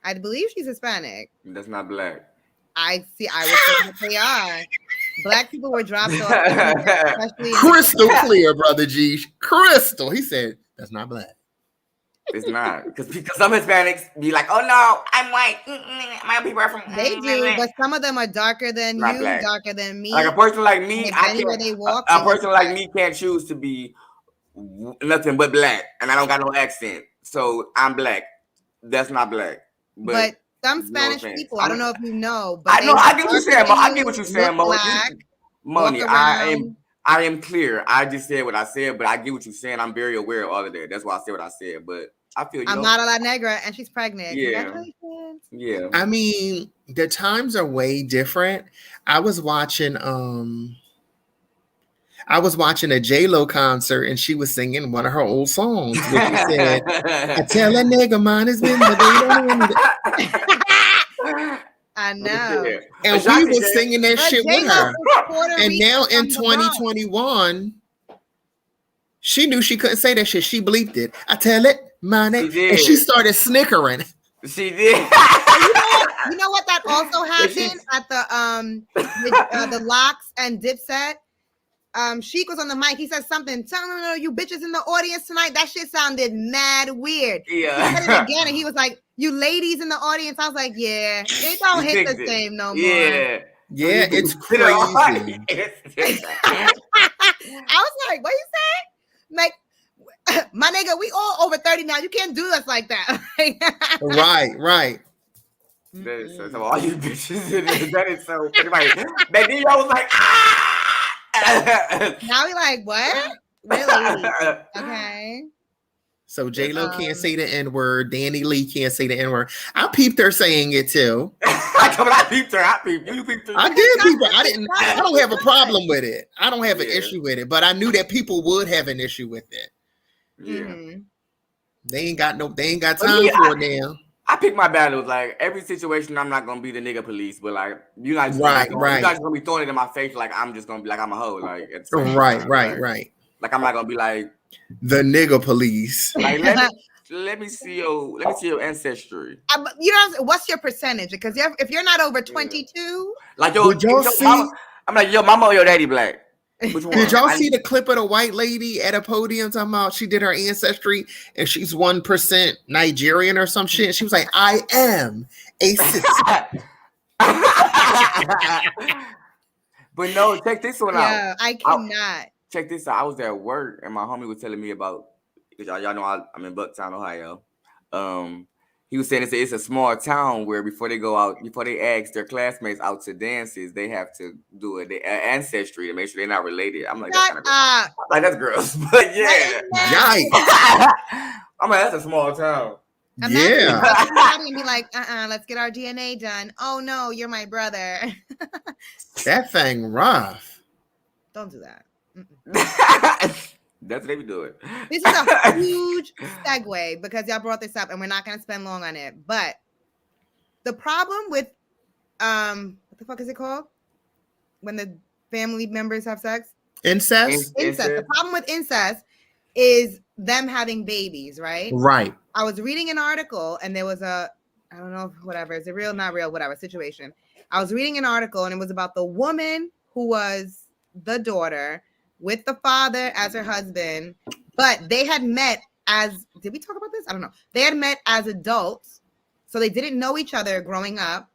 Speaker 6: I believe she's Hispanic.
Speaker 4: That's not black.
Speaker 6: I would say that they are. Black people were dropped off.
Speaker 5: Crystal clear, brother G. Crystal. He said, that's not black.
Speaker 4: It's not. Because some Hispanics be like, oh no, I'm white. My people are from.
Speaker 6: They do, but some of them are darker than you, black. Darker than me.
Speaker 4: Like a person like me, a person like me can't choose to be nothing but black, and I don't got no accent, so I'm black. That's not black.
Speaker 6: But some Spanish people, I don't know if you know,
Speaker 4: but I know. I get what you're saying, Mo. I get what you're saying, Mo. Money. I am clear. I just said what I said, but I get what you're saying. I'm very aware of all of that. That's why I said what I said. But I feel
Speaker 6: I'm not a La Negra, and she's pregnant.
Speaker 4: Yeah. Yeah.
Speaker 5: I mean, the times are way different. I was watching a J-Lo concert, and she was singing one of her old songs. Which she said, I tell a nigga mine has been the
Speaker 6: I know.
Speaker 5: And we were singing that shit with her. And now in 2021, she knew she couldn't say that shit. She bleeped it. I tell it, mine it. And she started snickering.
Speaker 4: She did.
Speaker 6: You know what that also happened at the Locks and Dipset? Sheik was on the mic. He said something. Tell them, you bitches in the audience tonight. That shit sounded mad weird.
Speaker 4: Yeah.
Speaker 6: He said it again, and he was like, you ladies in the audience. I was like, yeah, it don't hit the same no more.
Speaker 5: Yeah, it's crazy.
Speaker 6: I was like, what you say? Like, my nigga, we all over 30 now. You can't do us like that.
Speaker 5: Right.
Speaker 4: That is so all you bitches. That is so funny. But then y'all was like, ah!
Speaker 6: Now we like, what? Really? Okay.
Speaker 5: So J-Lo can't say the N-word. Danny Lee can't say the N-word. I peeped her saying it too.
Speaker 4: I peeped her. You peeped her.
Speaker 5: I did peep her. I don't have a problem with it. I don't have an issue with it. But I knew that people would have an issue with it.
Speaker 4: Yeah.
Speaker 6: Mm-hmm.
Speaker 5: They ain't got time for it now.
Speaker 4: I pick my battles. Like every situation, I'm not gonna be the nigga police, but like you're not just gonna be throwing it in my face like I'm just gonna be like I'm a hoe. Like
Speaker 5: right.
Speaker 4: Like I'm not gonna be like
Speaker 5: the nigga police.
Speaker 4: Like let me see your ancestry.
Speaker 6: You know what's your percentage? Because if you're not over 22,
Speaker 4: like yo mama, I'm like yo mama or your daddy black. Which one?
Speaker 5: Did y'all see the clip of the white lady at a podium talking about she did her ancestry and she's 1% Nigerian or some shit? She was like, I am a sister.
Speaker 4: But no, check this one out.
Speaker 6: Yeah, I cannot.
Speaker 4: Check this out. I was at work and my homie was telling me about, because y'all know I'm in Bucktown, Ohio. He was saying it's a small town where before they go out, before they ask their classmates out to dances, they have to do an ancestry to make sure they're not related. I'm like, that's kind of gross. Like, that's gross. But yeah.
Speaker 5: Yikes.
Speaker 4: I'm like, that's a small town.
Speaker 6: Imagine somebody and be like, let's get our DNA done. Oh no, you're my brother.
Speaker 5: That thing rough.
Speaker 6: Don't do that.
Speaker 4: That's what they be doing.
Speaker 6: This is a huge segue because y'all brought this up and we're not going to spend long on it. But the problem with, what the fuck is it called? When the family members have sex?
Speaker 5: Incest?
Speaker 6: Incest. The problem with incest is them having babies, right?
Speaker 5: Right.
Speaker 6: I was reading an article and there was I don't know, whatever. Is it real, not real, whatever situation. I was reading an article and it was about the woman who was the daughter with the father as her husband, but they had met as, did we talk about this? I don't know. They had met as adults, so they didn't know each other growing up,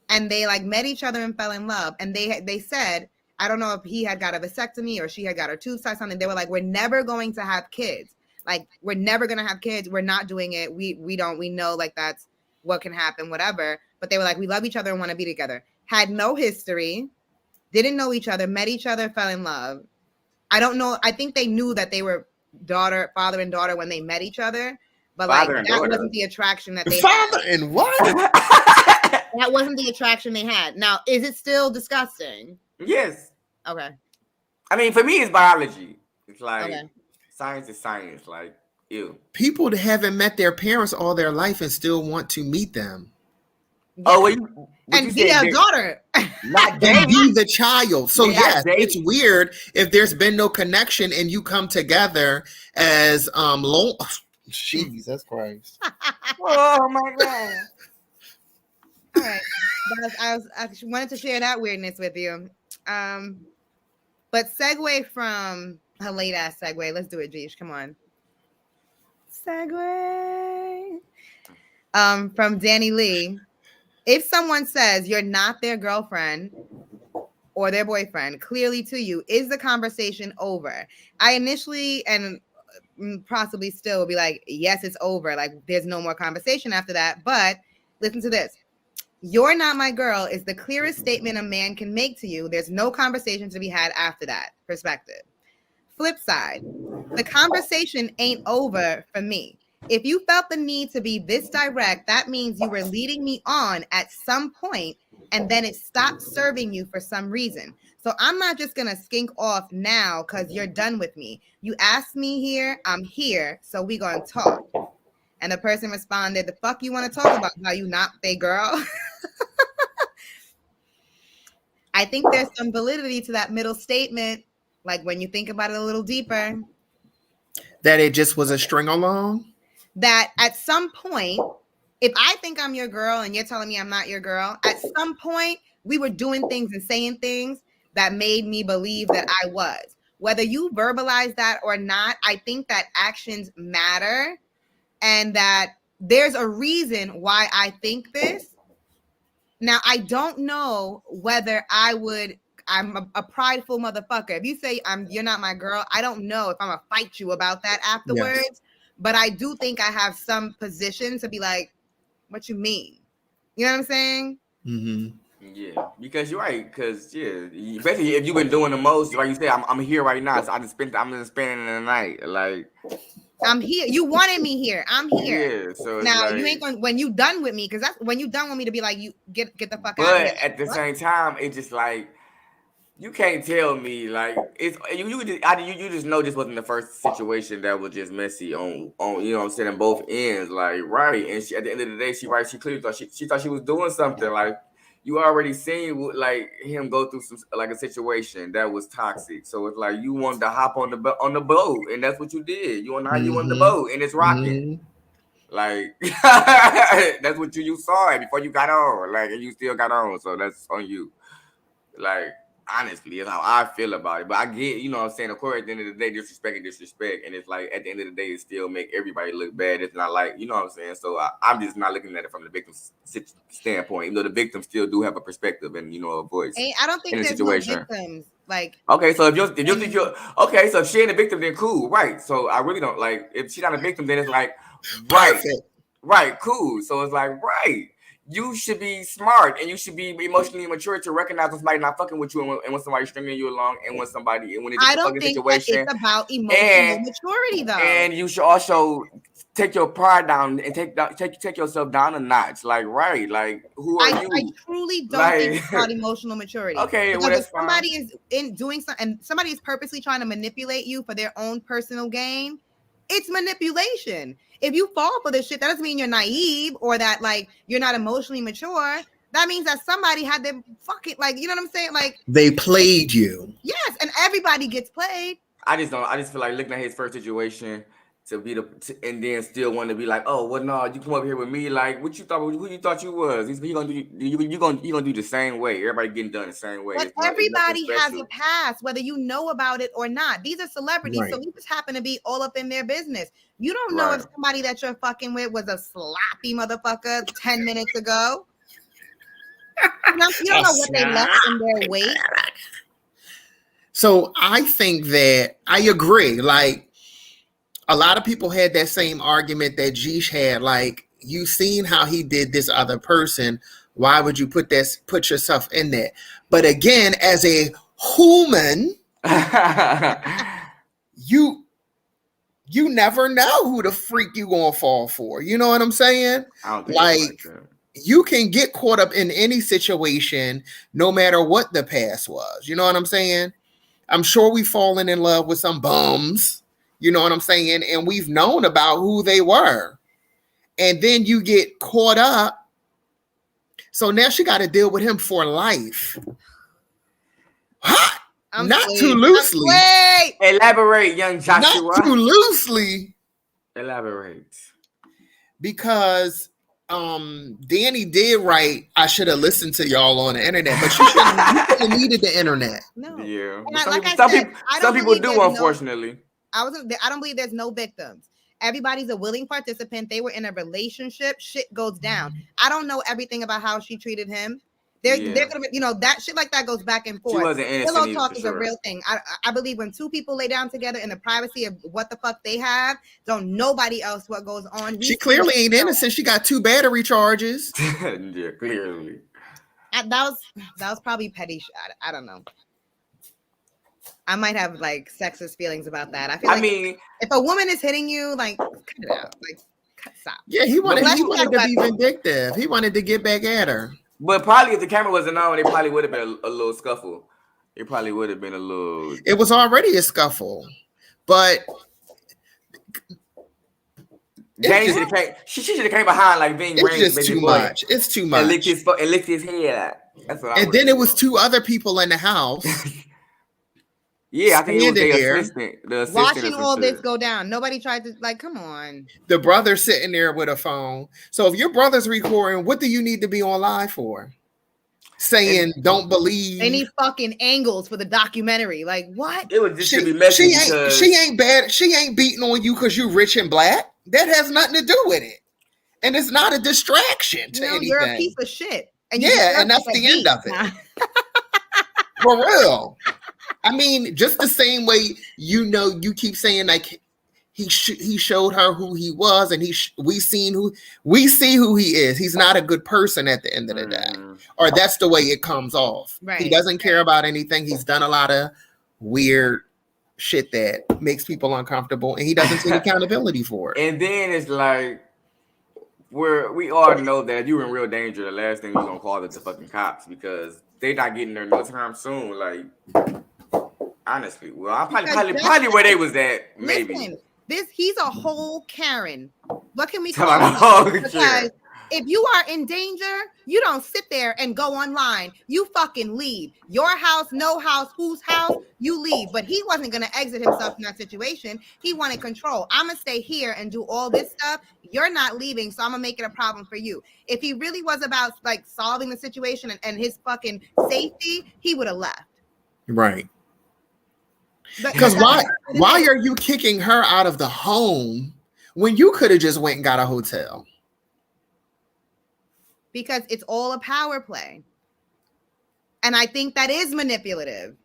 Speaker 6: and they like met each other and fell in love. And they said, I don't know if he had got a vasectomy or she had got her tubes tied, something. They were like, we're never going to have kids. Like, we're never going to have kids. We're not doing it. We know like that's what can happen, whatever. But they were like, we love each other and want to be together. Had no history, didn't know each other, met each other, fell in love. I don't know. I think they knew that they were father and daughter when they met each other, but like that wasn't the attraction that they had.
Speaker 5: Father and what?
Speaker 6: That wasn't the attraction they had. Now, is it still disgusting?
Speaker 4: Yes.
Speaker 6: Okay.
Speaker 4: I mean, for me, it's biology. It's like science is science. Like, ew.
Speaker 5: People that haven't met their parents all their life and still want to meet them.
Speaker 6: Yeah.
Speaker 4: Oh,
Speaker 6: and be a daughter.
Speaker 4: Not
Speaker 5: and be the child. So yes,
Speaker 4: dating.
Speaker 5: It's weird if there's been no connection and you come together as Jesus Christ.
Speaker 4: Oh my God.
Speaker 6: All right. I wanted to share that weirdness with you. But segue from a late ass segue. Let's do it, Jeesh. Come on. Segue. From Danny Lee. If someone says you're not their girlfriend or their boyfriend, clearly to you, is the conversation over? I initially and possibly still will be like, yes, it's over. Like, there's no more conversation after that. But listen to this. You're not my girl is the clearest statement a man can make to you. There's no conversation to be had after that perspective. Flip side, the conversation ain't over for me. If you felt the need to be this direct, that means you were leading me on at some point, and then it stopped serving you for some reason. So I'm not just going to skink off now because you're done with me. You asked me here, I'm here, so we going to talk. And the person responded, the fuck you want to talk about? How you not they girl? I think there's some validity to that middle statement. Like when you think about it a little deeper.
Speaker 5: That it just was a string along?
Speaker 6: That at some point, if I think I'm your girl and you're telling me I'm not your girl, at some point we were doing things and saying things that made me believe that I was. Whether you verbalize that or not, I think that actions matter and that there's a reason why I think this. Now, I don't know whether I'm a prideful motherfucker. If you say you're not my girl, I don't know if I'm gonna fight you about that afterwards. Yes. But I do think I have some position to be like, what you mean? You know what I'm saying?
Speaker 5: Mm-hmm.
Speaker 4: Yeah, because you're right. Because especially if you've been doing the most, like you said, I'm here right now. So I'm just spending the night. Like
Speaker 6: I'm here. You wanted me here. I'm here.
Speaker 4: Yeah. So
Speaker 6: now
Speaker 4: like,
Speaker 6: you ain't going when you done with me, because that's when you done with me to be like, you get the fuck out.
Speaker 4: But at the same time, it's just like. You can't tell me like it's you just know this wasn't the first situation that was just messy on you know what I'm saying, on both ends, like right. And she, at the end of the day, she clearly thought she thought she was doing something. Like you already seen like him go through some like a situation that was toxic. So it's like you wanted to hop on the boat, and that's what you did. You wanted the boat, and it's rocking. Like that's what you saw it before you got on, like, and you still got on. So that's on you, like. Honestly, it's how I feel about it. But I get, you know what I'm saying? Of course, at the end of the day, disrespect. And it's like, at the end of the day, it still make everybody look bad. It's not like, you know what I'm saying? So I'm just not looking at it from the victim's standpoint. Even though the victims still do have a perspective and, you know, a voice.
Speaker 6: I don't think there's situation. No victims. Like,
Speaker 4: okay, so if you think you're okay, so if she ain't a victim, then cool, right? So I really don't like, if she's not a victim, then it's like, right, cool. So it's like, right. You should be smart and you should be emotionally mature to recognize when somebody's not fucking with you and when somebody's stringing you along and when it's just a fucking situation.
Speaker 6: It's about emotional maturity, though.
Speaker 4: And you should also take your pride down and take yourself down a notch. Like, right, like who are you?
Speaker 6: I truly don't think it's about emotional maturity.
Speaker 4: Okay,
Speaker 6: because
Speaker 4: well,
Speaker 6: if somebody is doing something and somebody is purposely trying to manipulate you for their own personal gain, it's manipulation. If you fall for this shit, that doesn't mean you're naive or that like you're not emotionally mature. That means that somebody had their fucking, like, you know what I'm saying? Like,
Speaker 5: they played you.
Speaker 6: Yes, and everybody gets played.
Speaker 4: I just feel like looking at his first situation to be and then still want to be like, oh, well, no, you come over here with me, like, who you thought you was? You gonna do the same way. Everybody getting done the same way.
Speaker 6: But everybody has a past, whether you know about it or not. These are celebrities, so we just happen to be all up in their business. You don't know if somebody that you're fucking with was a sloppy motherfucker 10 minutes ago. You don't know what they left in their wake.
Speaker 5: So I think that I agree. Like, a lot of people had that same argument that Jeesh had. Like, you seen how he did this other person. Why would you put yourself in that? But again, as a human, you never know who the freak you gonna fall for. You know what I'm saying? Like, you can get caught up in any situation, no matter what the past was. You know what I'm saying? I'm sure we've fallen in love with some bums. You know what I'm saying? And we've known about who they were. And then you get caught up. So now she got to deal with him for life. Not too loosely.
Speaker 4: Elaborate, young Joshua.
Speaker 5: Not too loosely.
Speaker 4: Elaborate.
Speaker 5: Because Danny did write, I should have listened to y'all on the internet, but you shouldn't have needed the internet.
Speaker 6: No.
Speaker 4: Yeah. Some people do, unfortunately.
Speaker 6: I don't believe there's no victims. Everybody's a willing participant. They were in a relationship. Shit goes down. I don't know everything about how she treated him. They're gonna be, that shit like that goes back and forth.
Speaker 4: She wasn't innocent.
Speaker 6: Pillow talk is a real thing. I believe when two people lay down together in the privacy of what the fuck they have, don't nobody else what goes on.
Speaker 5: She clearly ain't innocent. She got 2 battery charges.
Speaker 4: Yeah, clearly.
Speaker 6: That was probably petty. I don't know. I might have like sexist feelings about that. I mean, if a woman is hitting you, like, cut it out. Like, stop.
Speaker 5: Yeah, he wanted to be vindictive. He wanted to get back at her.
Speaker 4: But probably if the camera wasn't on, it probably would have been a little scuffle. It probably would have been a little.
Speaker 5: It was already a scuffle, but
Speaker 4: Danny she should have came behind like being raised.
Speaker 5: It's just too much. It's too much.
Speaker 4: And licked his head. That's what.
Speaker 5: And then it was 2 other people in the house.
Speaker 4: Yeah, I think it was the assistant.
Speaker 6: Watching all this go down. Nobody tried to, like, come on.
Speaker 5: The brother sitting there with a phone. So if your brother's recording, what do you need to be on live for? Saying don't believe.
Speaker 6: They need fucking angles for the documentary. Like, what?
Speaker 4: It was just to be messy.
Speaker 5: She ain't bad. She ain't beating on you because you're rich and black. That has nothing to do with it. And it's not a distraction to anything.
Speaker 6: You're a piece of shit.
Speaker 5: And and that's the end of it. For real. I mean, just the same way, you keep saying like he showed her who he was, and we see who he is. He's not a good person at the end of the day, or that's the way it comes off.
Speaker 6: Right.
Speaker 5: He doesn't care about anything. He's done a lot of weird shit that makes people uncomfortable, and he doesn't take accountability for it.
Speaker 4: And then it's like we all know that if you're in real danger, the last thing you're gonna call is the fucking cops because they're not getting there no time soon. Like. Honestly, well, I'm probably where they was at. Maybe
Speaker 6: he's a whole Karen. What can we call him? Because if you are in danger, you don't sit there and go online. You fucking leave. Your house, no house, whose house, you leave. But he wasn't gonna exit himself in that situation. He wanted control. I'm gonna stay here and do all this stuff. You're not leaving, so I'm gonna make it a problem for you. If he really was about like solving the situation and his fucking safety, he would have left.
Speaker 5: Right. Because why are you kicking her out of the home when you could have just went and got a hotel?
Speaker 6: Because it's all a power play. And I think that is manipulative.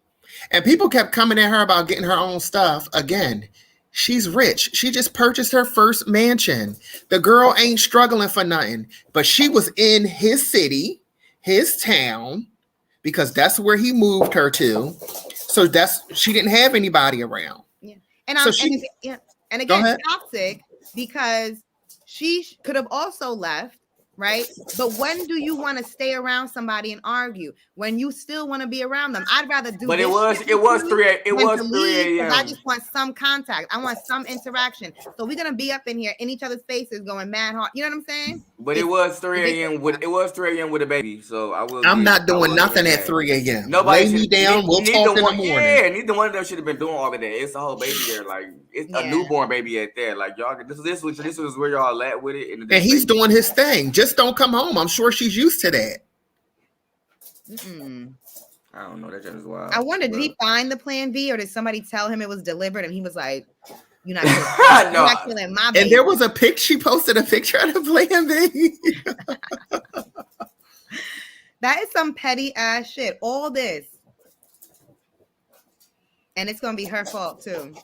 Speaker 5: And people kept coming at her about getting her own stuff. Again, she's rich. She just purchased her first mansion. The girl ain't struggling for nothing. But she was in his city, his town, because that's where he moved her to. So she didn't have anybody around.
Speaker 6: Yeah. And again, toxic, because she could have also left, right? But when do you want to stay around somebody and argue? When you still want to be around them? I'd rather do.
Speaker 4: But it was 3 a.m.
Speaker 6: I just want some contact. I want some interaction. So we're gonna be up in here in each other's faces, going mad hard. You know what I'm saying?
Speaker 4: But it was 3 a.m. with a baby. So
Speaker 5: I'm not doing nothing at 3 a.m.
Speaker 4: Nobody
Speaker 5: lay me down. We'll talk in the morning.
Speaker 4: Yeah, neither one of them should have been doing all of that. It's a whole baby there, like it's a newborn baby at there. Like y'all, this was where y'all at with it.
Speaker 5: And he's doing his thing. Just don't come home. I'm sure she's used to that.
Speaker 4: I don't know. That just is wild.
Speaker 6: I wonder, did he find the plan B, or did somebody tell him it was delivered and he was like, "You're not killing my baby."
Speaker 5: And there was a pic. She posted a picture of the plan B.
Speaker 6: That is some petty ass shit. All this, and it's gonna be her fault too.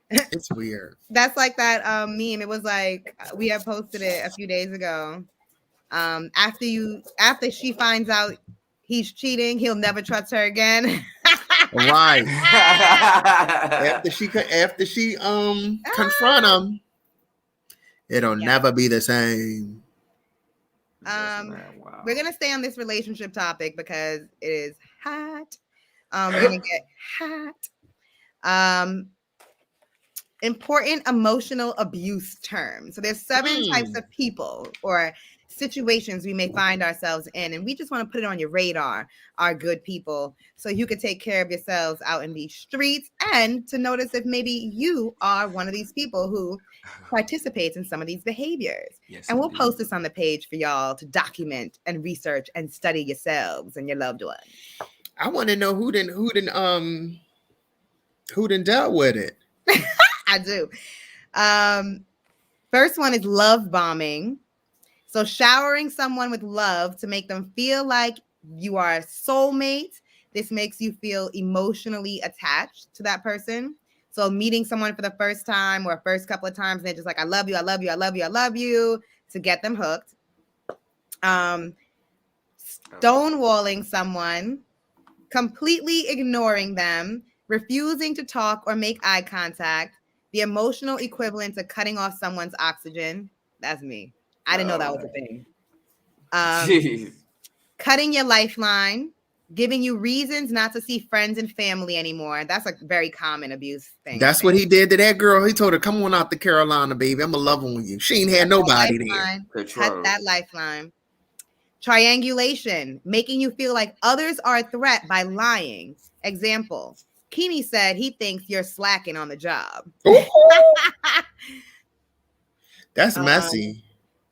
Speaker 5: It's weird.
Speaker 6: That's like that meme. It was like, we have posted it a few days ago. After she finds out he's cheating, he'll never trust her again.
Speaker 5: Right. after she confront him, it'll never be the same.
Speaker 6: We're gonna stay on this relationship topic because it is hot. We're gonna get hot. Important emotional abuse terms. So there's 7 types of people or situations we may find ourselves in, and we just want to put it on your radar, our good people, so you can take care of yourselves out in these streets, and to notice if maybe you are one of these people who participates in some of these behaviors. Yes, and we'll post this on the page for y'all to document and research and study yourselves and your loved ones.
Speaker 5: I want to know who done dealt with it.
Speaker 6: I do. First one is love bombing. So showering someone with love to make them feel like you are a soulmate. This makes you feel emotionally attached to that person. So meeting someone for the first time or first couple of times, and they're just like, I love you, I love you, I love you, I love you, to get them hooked. Stonewalling someone, completely ignoring them, refusing to talk or make eye contact, the emotional equivalent to cutting off someone's oxygen. That's me. I didn't know that was a thing. Cutting your lifeline, giving you reasons not to see friends and family anymore. That's a very common abuse thing.
Speaker 5: That's what he did to that girl. He told her, come on out to Carolina, baby. I'm going to love on you. She ain't had nobody there.
Speaker 6: Cut that lifeline. Triangulation, making you feel like others are a threat by lying. Example, Keeney said he thinks you're slacking on the job.
Speaker 5: That's messy.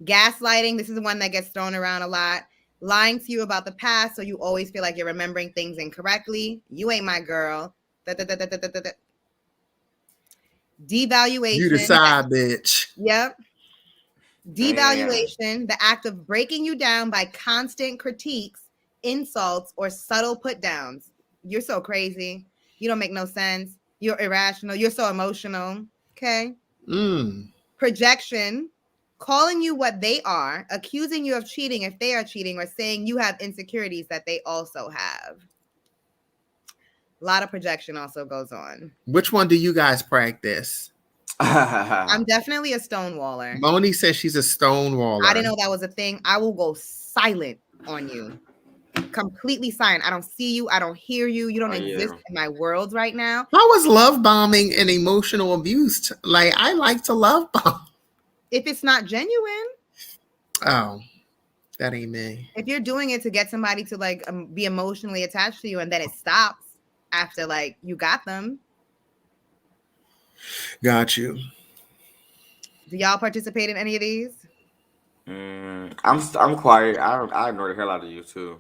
Speaker 6: Gaslighting, this is the one that gets thrown around a lot. Lying to you about the past, so you always feel like you're remembering things incorrectly. You ain't my girl. Devaluation.
Speaker 5: You the side bitch.
Speaker 6: Yep. Devaluation, the act of breaking you down by constant critiques, insults, or subtle put downs. You're so crazy. You don't make no sense. You're irrational. You're so emotional. Okay. Projection, calling you what they are, accusing you of cheating if they are cheating, or saying you have insecurities that they also have. A lot of projection also goes on.
Speaker 5: Which one do you guys practice?
Speaker 6: I'm definitely a stonewaller.
Speaker 5: Moni says she's a stonewaller.
Speaker 6: I didn't know that was a thing. I will go silent on you. Completely silent. I don't see you. I don't hear you. You don't exist in my world right now.
Speaker 5: How is love bombing and emotional abuse? Like, I like to love bomb.
Speaker 6: If it's not genuine.
Speaker 5: Oh, that ain't me.
Speaker 6: If you're doing it to get somebody to like be emotionally attached to you, and then it stops after like you got them.
Speaker 5: Got you.
Speaker 6: Do y'all participate in any of these?
Speaker 4: I'm quiet. I ignore the hell out of you too.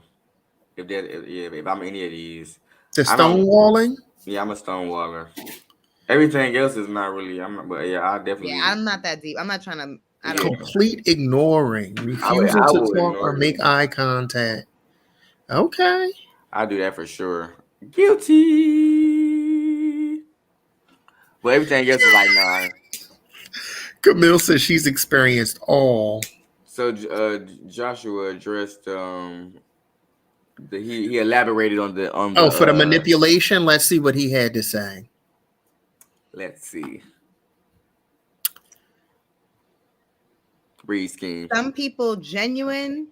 Speaker 4: If I'm any of these,
Speaker 5: The stonewalling?
Speaker 4: Yeah, I'm a stonewaller. Everything else is not really. But yeah, I definitely.
Speaker 6: Yeah, I'm not that deep. I'm not trying to. I don't
Speaker 5: Complete ignoring, refusal to talk or make eye contact. Okay.
Speaker 4: I do that for sure. Guilty. But everything else is like, nah.
Speaker 5: Camille says she's experienced all.
Speaker 4: So Joshua addressed he elaborated on the
Speaker 5: for the manipulation. Let's see what he had to say.
Speaker 4: Let's see. Breed scheme.
Speaker 6: Some people genuine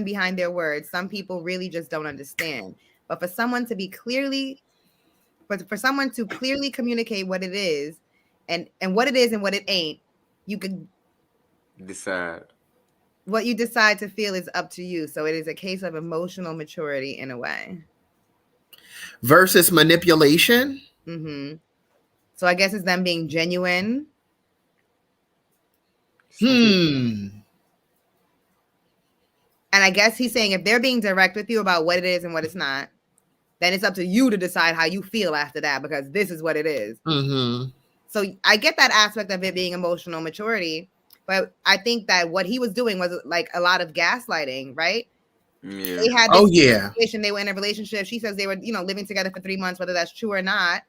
Speaker 6: behind their words. Some people really just don't understand. But for someone to clearly communicate what it is and what it is and what it ain't, you could
Speaker 4: decide.
Speaker 6: What you decide to feel is up to you. So it is a case of emotional maturity in a way.
Speaker 5: Versus manipulation?
Speaker 6: Mm-hmm. So I guess it's them being genuine.
Speaker 5: And
Speaker 6: I guess he's saying if they're being direct with you about what it is and what it's not, then it's up to you to decide how you feel after that, because this is what it is.
Speaker 5: Mm-hmm.
Speaker 6: So I get that aspect of it being emotional maturity, but I think that what he was doing was like a lot of gaslighting, right?
Speaker 4: Yeah.
Speaker 6: They had this situation, they were in a relationship. She says they were, living together for 3 months, whether that's true or not.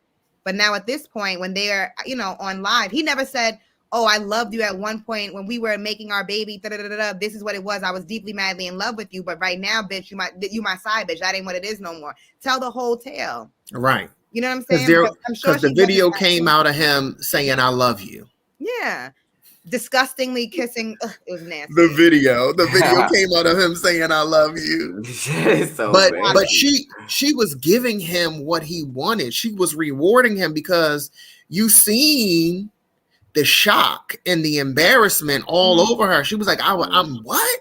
Speaker 6: But now at this point, when they are, on live, he never said, oh, I loved you at one point when we were making our baby. This is what it was. I was deeply, madly in love with you. But right now, bitch, you my side bitch. That ain't what it is no more. Tell the whole tale.
Speaker 5: Right.
Speaker 6: You know what I'm saying?
Speaker 5: Because the video came out of him saying, I love you.
Speaker 6: Yeah. Disgustingly kissing. Ugh, it was nasty.
Speaker 5: The video came out of him saying, I love you. But she was giving him what he wanted. She was rewarding him because you seen the shock and the embarrassment all over her. She was like, I'm what?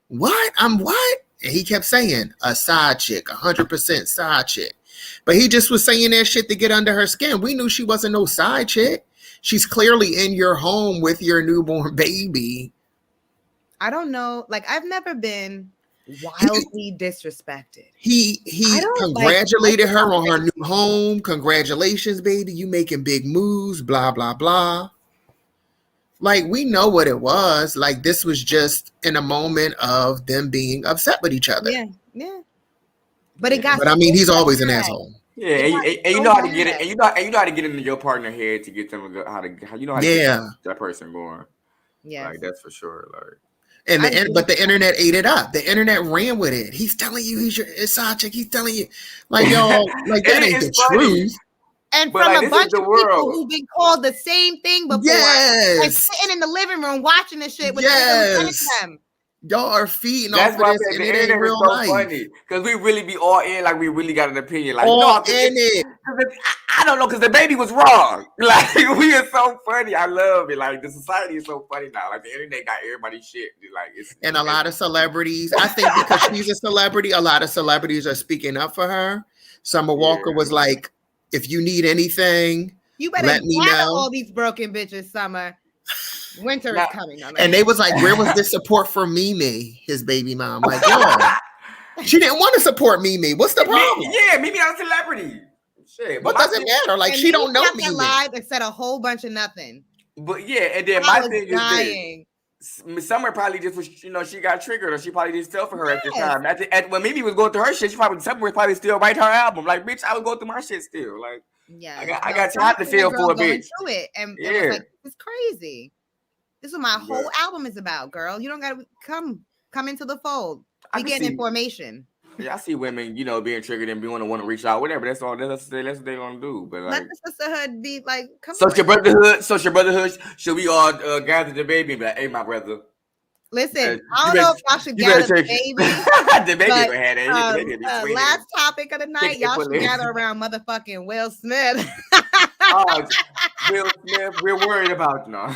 Speaker 5: What? I'm what? And he kept saying, a side chick, 100% side chick. But he just was saying that shit to get under her skin. We knew she wasn't no side chick. She's clearly in your home with your newborn baby.
Speaker 6: I don't know. Like, I've never been wildly disrespected.
Speaker 5: He congratulated her on her new home. Congratulations, baby. You making big moves, blah, blah, blah. Like, we know what it was. Like, this was just in a moment of them being upset with each other.
Speaker 6: Yeah, yeah. But it got.
Speaker 5: But I mean, he's always an asshole.
Speaker 4: Yeah, and you know how to get it, and you know how to get into your partner's head to get them to how to get that person going.
Speaker 6: Yeah,
Speaker 4: like that's for sure. Like,
Speaker 5: but the internet ate it up. The internet ran with it. He's telling you he's your side chick. He's telling you, like, y'all, like that ain't the truth.
Speaker 6: And from a bunch of people who've been called the same thing before, like sitting in the living room watching this shit with them.
Speaker 5: Y'all are feeding off of this, and it ain't real life.
Speaker 4: Funny because we really be all in, like we really got an opinion. Like,
Speaker 5: all in it.
Speaker 4: I don't know, because the baby was wrong. Like, we are so funny. I love it. Like, the society is so funny now. Like, the internet got everybody's shit. Like,
Speaker 5: and a lot of celebrities. I think because she's a celebrity, a lot of celebrities are speaking up for her. Summer Walker was like, "If you need anything,
Speaker 6: you better let me know." All these broken bitches, Summer. Winter is coming.
Speaker 5: And they was like, where was this support for Mimi, his baby mom? Like, yo, she didn't want to support Mimi. What's the problem?
Speaker 4: Yeah, Mimi is a celebrity. Shit,
Speaker 5: what does it matter? Like, she don't know Mimi.
Speaker 6: Live and said a whole bunch of nothing.
Speaker 4: But yeah, and then my thing is this. Summer probably just was, she got triggered, or she probably just fell for her at the time. When Mimi was going through her shit, Summer was probably still writing her album. Like, bitch, I was going through my shit still. Like, I got time to feel for a bitch.
Speaker 6: Through it, and it was like, it's crazy. This is what my whole album is about, girl. You don't gotta come into the fold. We getting information.
Speaker 4: Yeah, I see women, being triggered and want to reach out, whatever. That's all. That's what they're gonna do. But like,
Speaker 6: let the sisterhood be like, come.
Speaker 4: Social brotherhood. Should we all gather the baby and be like, hey, my brother?
Speaker 6: Listen, I don't know if y'all should gather the baby.
Speaker 4: The baby had it.
Speaker 6: Last topic of the night, y'all should gather around motherfucking Will Smith.
Speaker 5: Will
Speaker 4: Smith, we're worried about now.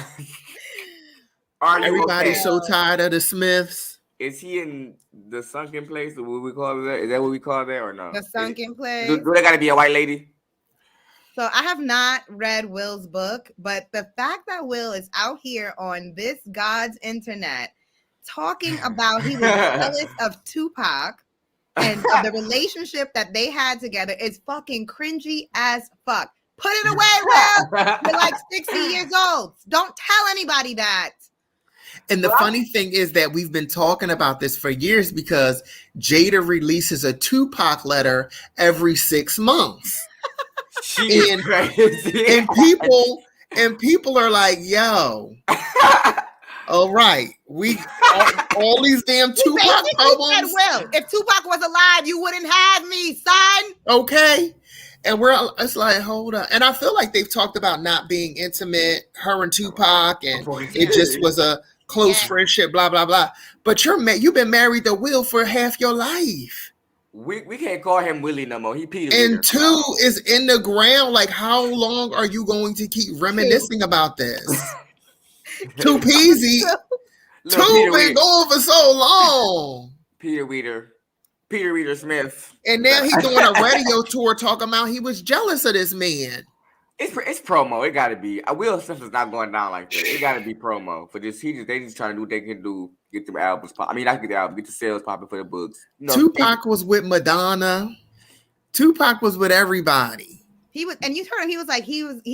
Speaker 5: Everybody's so tired of the Smiths.
Speaker 4: Is he in the sunken place? Or what we call that? Is that what we call that or no?
Speaker 6: The sunken place.
Speaker 4: Do they got to be a white lady?
Speaker 6: So I have not read Will's book, but the fact that Will is out here on this God's internet talking about he was jealous of Tupac and of the relationship that they had together is fucking cringy as fuck. Put it away, Will. You're like 60 years old. Don't tell anybody that.
Speaker 5: And the funny thing is that we've been talking about this for years because Jada releases a Tupac letter every 6 months.
Speaker 4: She's crazy.
Speaker 5: And people are like, yo, all right, all these damn Tupac poems.
Speaker 6: Will, if Tupac was alive, you wouldn't have me, son.
Speaker 5: Okay. And it's like, hold up. And I feel like they've talked about not being intimate, her and Tupac, and it just was a close friendship, blah, blah, blah. But you've been married to Will for half your life.
Speaker 4: We can't call him Willie no more. He Peter.
Speaker 5: And 2 is in the ground. Like, how long are you going to keep reminiscing about this? Too peasy. 2 been going for so long.
Speaker 4: Peter Weeder Smith.
Speaker 5: And now he's doing a radio tour talking about he was jealous of this man.
Speaker 4: It's promo. It got to be. Will Smith is not going down like that. It got to be promo for this. They just trying to do what they can do. Get the albums pop. I mean, not get the album. Get the sales popping for the books.
Speaker 5: Tupac was with Madonna. Tupac was with everybody.
Speaker 6: He was, and you heard him. He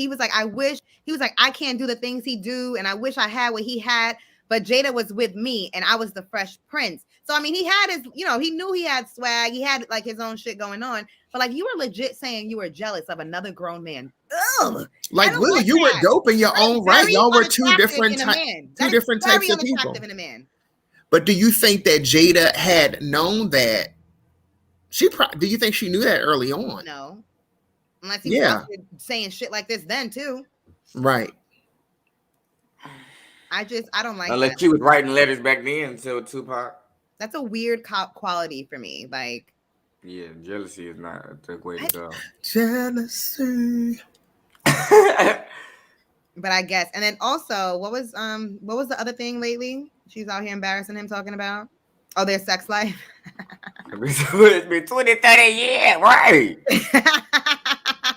Speaker 6: was like, I wish. He was like, I can't do the things he do, and I wish I had what he had. But Jada was with me, and I was the Fresh Prince. So I mean, he had his, he knew he had swag. He had like his own shit going on. But like, you were legit saying you were jealous of another grown man. Ugh.
Speaker 5: Like, Will, you were dope in your own right. Y'all were two different types of people.
Speaker 6: In a man.
Speaker 5: But do you think that Jada had known that? Do you think she knew that early on?
Speaker 6: No, unless he was saying shit like this then too.
Speaker 5: Right.
Speaker 6: I don't like.
Speaker 4: Unless she was writing letters back then to Tupac.
Speaker 6: That's a weird quality for me. Like,
Speaker 4: yeah, jealousy is not the way to go.
Speaker 5: Jealousy.
Speaker 6: But I guess, and then also, what was the other thing lately? She's out here embarrassing him, talking about their sex life.
Speaker 4: It's been 20, 30 years, right?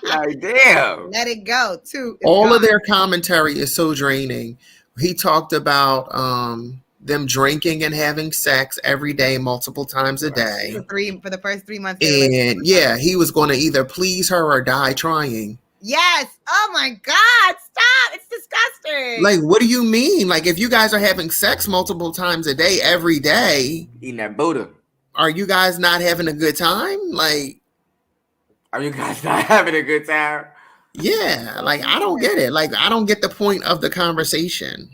Speaker 4: Like, damn.
Speaker 6: Let it go, too.
Speaker 5: All of their commentary is so draining. He talked about them drinking and having sex every day, multiple times a day.
Speaker 6: For the first 3 months.
Speaker 5: And he was going to either please her or die trying.
Speaker 6: Yes. Oh my God. Stop. It's disgusting.
Speaker 5: Like, what do you mean? Like, if you guys are having sex multiple times a day, every day,
Speaker 4: eating that Buddha,
Speaker 5: are you guys not having a good time? Like,
Speaker 4: are you guys not having a good time?
Speaker 5: Yeah. Like, I don't get it. Like, I don't get the point of the conversation.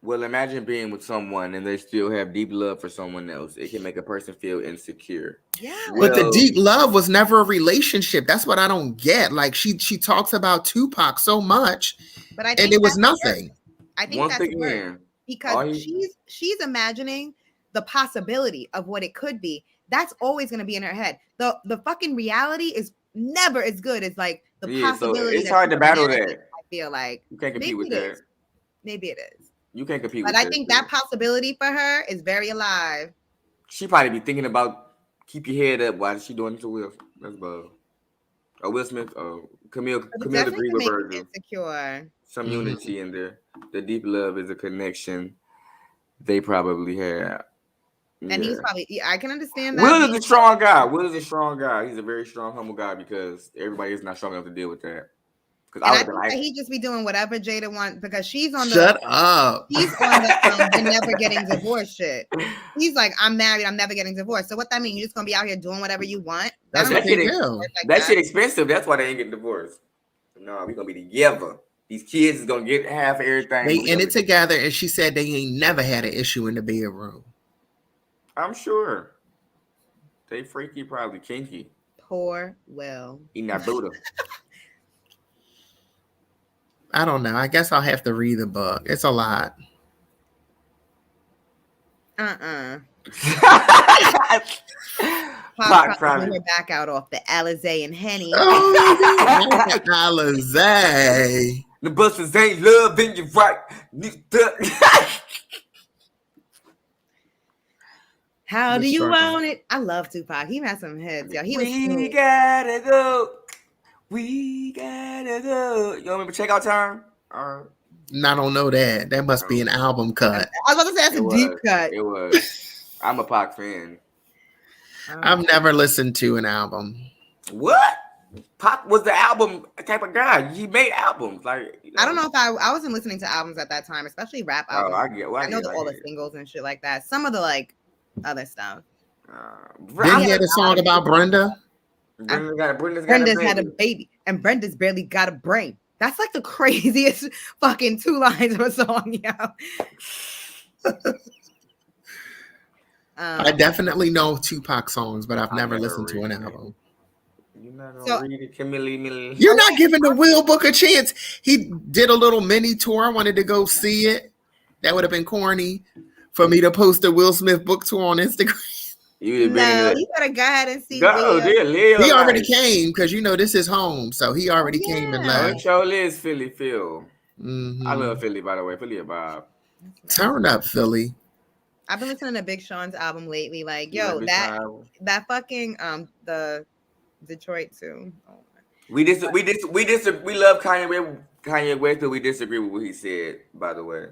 Speaker 4: Well, imagine being with someone and they still have deep love for someone else. It can make a person feel insecure.
Speaker 6: Yeah.
Speaker 5: But the deep love was never a relationship. That's what I don't get. Like, she talks about Tupac so much, but and it was nothing.
Speaker 6: I think that's weird because she's imagining the possibility of what it could be. That's always going to be in her head. The fucking reality is never as good as like the possibility.
Speaker 4: So it's hard to battle that.
Speaker 6: I feel like
Speaker 4: you can't compete with that.
Speaker 6: Maybe it is.
Speaker 4: You can't compete
Speaker 6: with
Speaker 4: that.
Speaker 6: But I think that possibility for her is very alive.
Speaker 4: She probably be thinking about keep your head up while she doing it to Will. That's about Will Smith. Camille agree with Virgil.
Speaker 6: Insecure.
Speaker 4: Some unity in there. The deep love is a connection they probably have.
Speaker 6: And he's probably, I can understand that.
Speaker 4: Will is a strong guy. He's a very strong, humble guy because everybody is not strong enough to deal with that.
Speaker 6: I think that he just be doing whatever Jada wants because she's on the.
Speaker 5: Shut up.
Speaker 6: He's on the never getting divorced shit. He's like, I'm married, I'm never getting divorced. So what that mean? You're just gonna be out here doing whatever you want?
Speaker 4: That shit expensive. That's why they ain't getting divorced. No, we gonna be together. These kids is gonna get half of everything.
Speaker 5: They in it together, and she said they ain't never had an issue in the bedroom.
Speaker 4: I'm sure. They freaky, probably kinky.
Speaker 6: Poor Will.
Speaker 4: Eating that Buddha.
Speaker 5: I don't know. I guess I'll have to read the book. It's a lot.
Speaker 6: Pop
Speaker 4: trying
Speaker 6: her back out off the Alizé and Henny.
Speaker 5: Oh, Alizé.
Speaker 4: The busters ain't loving you right.
Speaker 6: How do you want it? I love Tupac. He had some hits, yo.
Speaker 4: We gotta go. We gotta go. You remember Checkout Time?
Speaker 5: I don't know that. That must be an album cut.
Speaker 6: I was about to say that's a deep cut.
Speaker 4: It was. I'm a Pac fan.
Speaker 5: I've never listened to an album.
Speaker 4: What? Pac was the album type of guy. He made albums. Like,
Speaker 6: I don't know if I wasn't listening to albums at that time, especially rap albums.
Speaker 4: I get. Well,
Speaker 6: I know all the singles and shit like that. Some of the like other stuff.
Speaker 5: Didn't he had a song about Brenda?
Speaker 6: Brenda's had a baby, and Brenda's barely got a brain. That's like the craziest fucking 2 lines of a song, yo.
Speaker 5: I definitely know Tupac songs, but I've never listened to an album.
Speaker 4: You're not gonna read it,
Speaker 5: You're not giving the Will Book a chance. He did a little mini tour. I wanted to go see it. That would have been corny for me to post a Will Smith book tour on Instagram.
Speaker 6: You better go ahead and see.
Speaker 4: Leo.
Speaker 5: He already came because this is home, so he already came and left.
Speaker 4: Show is Philly Phil. I love Philly, by the way. Philly Bob.
Speaker 5: Turn up, Philly.
Speaker 6: I've been listening to Big Sean's album lately. Like, yo, that fucking the Detroit too. Oh,
Speaker 4: we love Kanye West, but we disagree with what he said, by the way.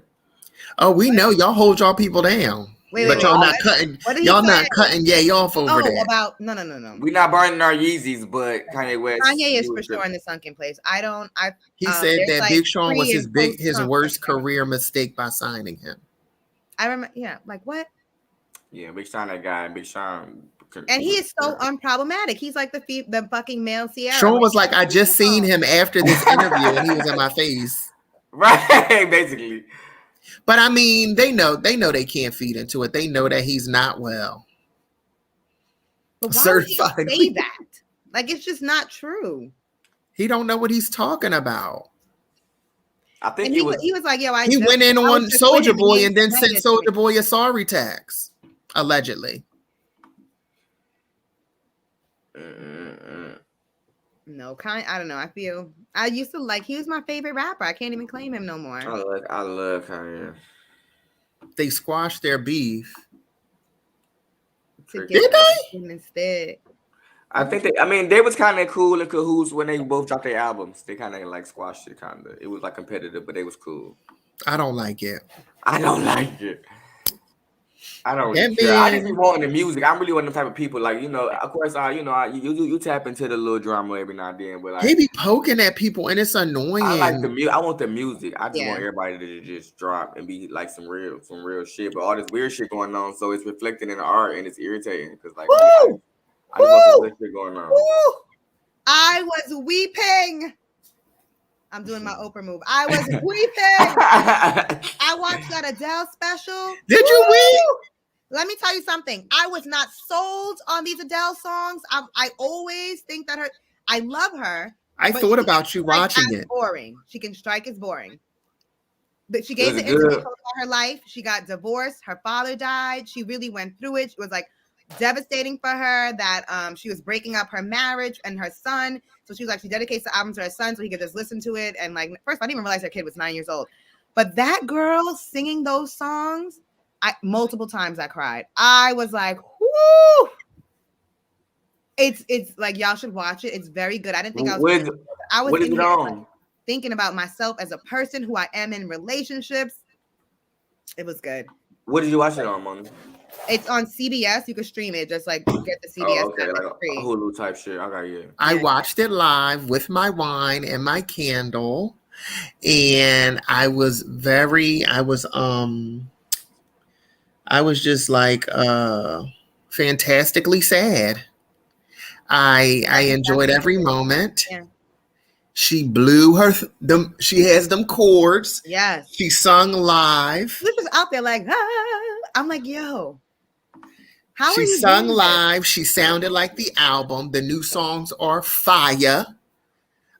Speaker 5: Oh, we know y'all hold y'all people down. But y'all not cutting. Y'all not cutting Ye off over there.
Speaker 6: No.
Speaker 4: We're not burning our Yeezys, but Kanye West.
Speaker 6: Kanye is for sure in the sunken place.
Speaker 5: He said that Big Sean was his worst career mistake by signing him.
Speaker 6: I remember. Yeah, like what?
Speaker 4: Yeah, Big Sean, that guy, Big Sean.
Speaker 6: And he is so unproblematic. He's like the fucking male Sierra.
Speaker 5: Sean was like, I just seen him after this interview, and he was in my face.
Speaker 4: Right, basically.
Speaker 5: But I mean, they know they can't feed into it. They know that he's not well.
Speaker 6: But why would he say that? Like, it's just not true.
Speaker 5: He don't know what he's talking about.
Speaker 4: I think
Speaker 6: he was like, yo,
Speaker 5: he went in on Soulja Boy and then sent Soulja Boy a sorry text, allegedly.
Speaker 6: No, I don't know. I used to like, he was my favorite rapper. I can't even claim him no more.
Speaker 4: I love Kanye.
Speaker 5: They squashed their beef.
Speaker 6: Did they? Instead.
Speaker 4: I think they was kind of cool in cahoots when they both dropped their albums. They kind of like squashed it, kind of. It was like competitive, but they was cool.
Speaker 5: I don't like it.
Speaker 4: I don't really care. I just be wanting the music. I'm really one of the type of people, like, of course, you tap into the little drama every now and then, but like,
Speaker 5: they be poking at people and it's annoying.
Speaker 4: I like the music. I want the music. I just want everybody to just drop and be like some real shit. But all this weird shit going on, so it's reflecting in the art and it's irritating because like, I just want some shit going on.
Speaker 6: Woo! I was weeping. I'm doing my Oprah move. I was weeping. I watched that Adele special.
Speaker 5: Did you weep?
Speaker 6: Let me tell you something. I was not sold on these Adele songs. I always think that I love her.
Speaker 5: I thought about you watching it.
Speaker 6: Boring. She can strike as boring. But she gave the interview about her life. She got divorced. Her father died. She really went through it. It was like devastating for her that she was breaking up her marriage and her son. So she was like, she dedicates the album to her son so he could just listen to it. And like, first, I didn't even realize her kid was 9 years old. But that girl singing those songs, multiple times I cried. I was like, whoo! It's like, y'all should watch it. It's very good. I didn't think I was in here, like, thinking about myself as a person, who I am in relationships. It was good.
Speaker 4: What did you watch it on, Moni?
Speaker 6: It's on CBS. You can stream it. Just like get the CBS.
Speaker 4: Oh, okay, like a Hulu type shit. Okay, yeah.
Speaker 5: I watched it live with my wine and my candle, and I was just like fantastically sad. I enjoyed every moment. Yeah. She blew she has them chords.
Speaker 6: Yes.
Speaker 5: She sung live.
Speaker 6: She was out there like, I'm like, yo.
Speaker 5: She sung live. She sounded like the album. The new songs are fire.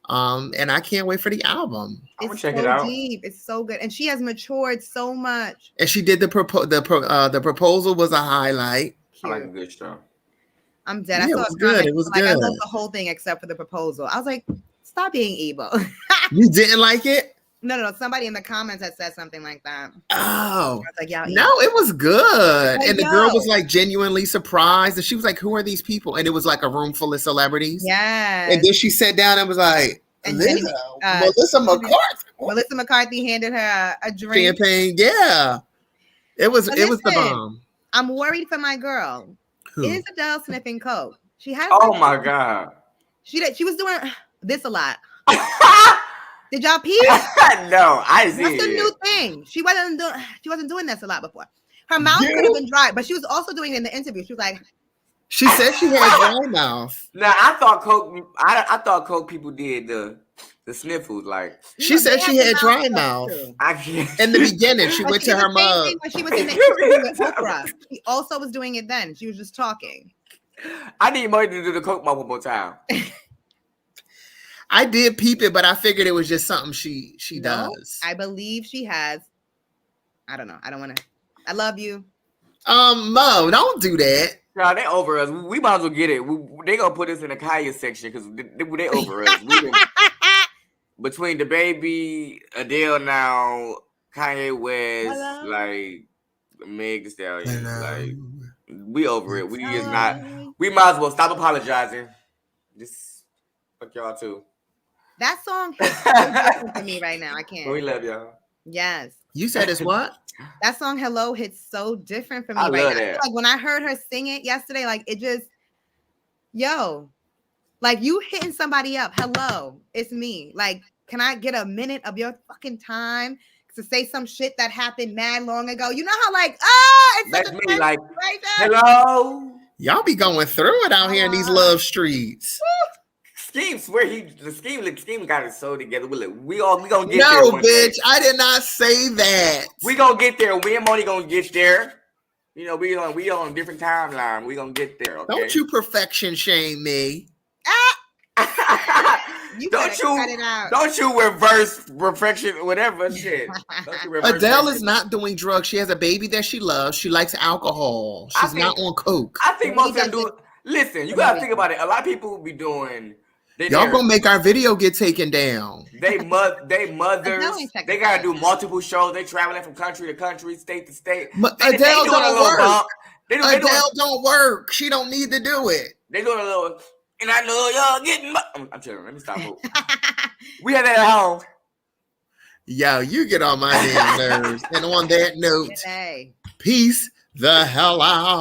Speaker 5: And I can't wait for the album.
Speaker 4: I'm gonna check it out.
Speaker 6: Deep. It's so good, and she has matured so much.
Speaker 5: And she did the proposal was a highlight.
Speaker 4: I like a good show.
Speaker 6: I'm dead.
Speaker 5: Yeah,
Speaker 6: I saw
Speaker 5: it was good. It was good.
Speaker 6: I loved the whole thing except for the proposal. I was like, stop being evil.
Speaker 5: You didn't like it?
Speaker 6: No. Somebody in the comments had said something like that.
Speaker 5: Oh,
Speaker 6: I was like, yeah.
Speaker 5: No, it was good. And the girl was like genuinely surprised. And she was like, who are these people? And it was like a room full of celebrities.
Speaker 6: Yeah.
Speaker 5: And then she sat down and was like, Melissa
Speaker 6: McCarthy handed her a drink.
Speaker 5: Champagne. Yeah. It was the bomb.
Speaker 6: I'm worried for my girl. Is Adele sniffing coke? She has.
Speaker 4: Oh my God.
Speaker 6: She was doing this a lot. Did y'all peep?
Speaker 4: No, I see.
Speaker 6: That's the new thing. She wasn't doing this a lot before. Her mouth could have been dry, but she was also doing it in the interview. She was like,
Speaker 5: she said she had dry mouth.
Speaker 4: Now I thought coke people did the sniffles. Like
Speaker 5: she said she had dry mouth.
Speaker 4: I can't.
Speaker 5: In the beginning, she went to her mug.
Speaker 6: When she was in the interview with Oprah, she also was doing it then. She was just talking.
Speaker 4: I need Mo to do the coke mouth one more time.
Speaker 5: I did peep it, but I figured it was just something she does.
Speaker 6: I believe she has. I don't know. I don't want to. I love you.
Speaker 5: Mo, don't do that.
Speaker 4: Nah, they over us. We might as well get it. They gonna put us in the Kanye section because they over us. Between the baby, Adele now, Kanye West,
Speaker 6: Hello?
Speaker 4: like Meg Thee Stallion, like we over it. We is not. We might as well stop apologizing. Just fuck y'all too.
Speaker 6: That song hits so different to me right now. I can't.
Speaker 4: We love y'all.
Speaker 6: Yes.
Speaker 5: You said it's what?
Speaker 6: That song "Hello" hits so different for me
Speaker 4: I
Speaker 6: right
Speaker 4: love
Speaker 6: now.
Speaker 4: that.
Speaker 6: Like when I heard her sing it yesterday, like it just, like you hitting somebody up. Hello, it's me. Like, can I get a minute of your fucking time to say some shit that happened mad long ago? You know how it's
Speaker 4: That's
Speaker 6: such a
Speaker 4: me. Like,
Speaker 6: right
Speaker 4: hello.
Speaker 5: Y'all be going through it out here in these love streets.
Speaker 4: Scheme swear the scheme got it so together. We gonna get there.
Speaker 5: No,
Speaker 4: one
Speaker 5: bitch,
Speaker 4: day.
Speaker 5: I did not say that.
Speaker 4: We gonna get there. We and Moni gonna get there. You know, we on a different timeline. We gonna get there. Okay?
Speaker 5: Don't you perfection shame me.
Speaker 4: Don't you reverse perfection, whatever shit.
Speaker 5: Adele is not doing drugs. She has a baby that she loves. She likes alcohol. She's not on coke.
Speaker 4: I think most of them do. Listen, you gotta think about it. A lot of people be doing.
Speaker 5: Y'all gonna make our video get taken down.
Speaker 4: They mothers. They gotta do multiple shows. They traveling from country to country, state to state.
Speaker 5: Adele don't work. Adele don't work. She don't need to do it.
Speaker 4: They doing a little. And I know y'all getting. I'm chilling. Let me stop. We have that at home.
Speaker 5: Yo, you get on my damn nerves. And on that note, peace the hell out.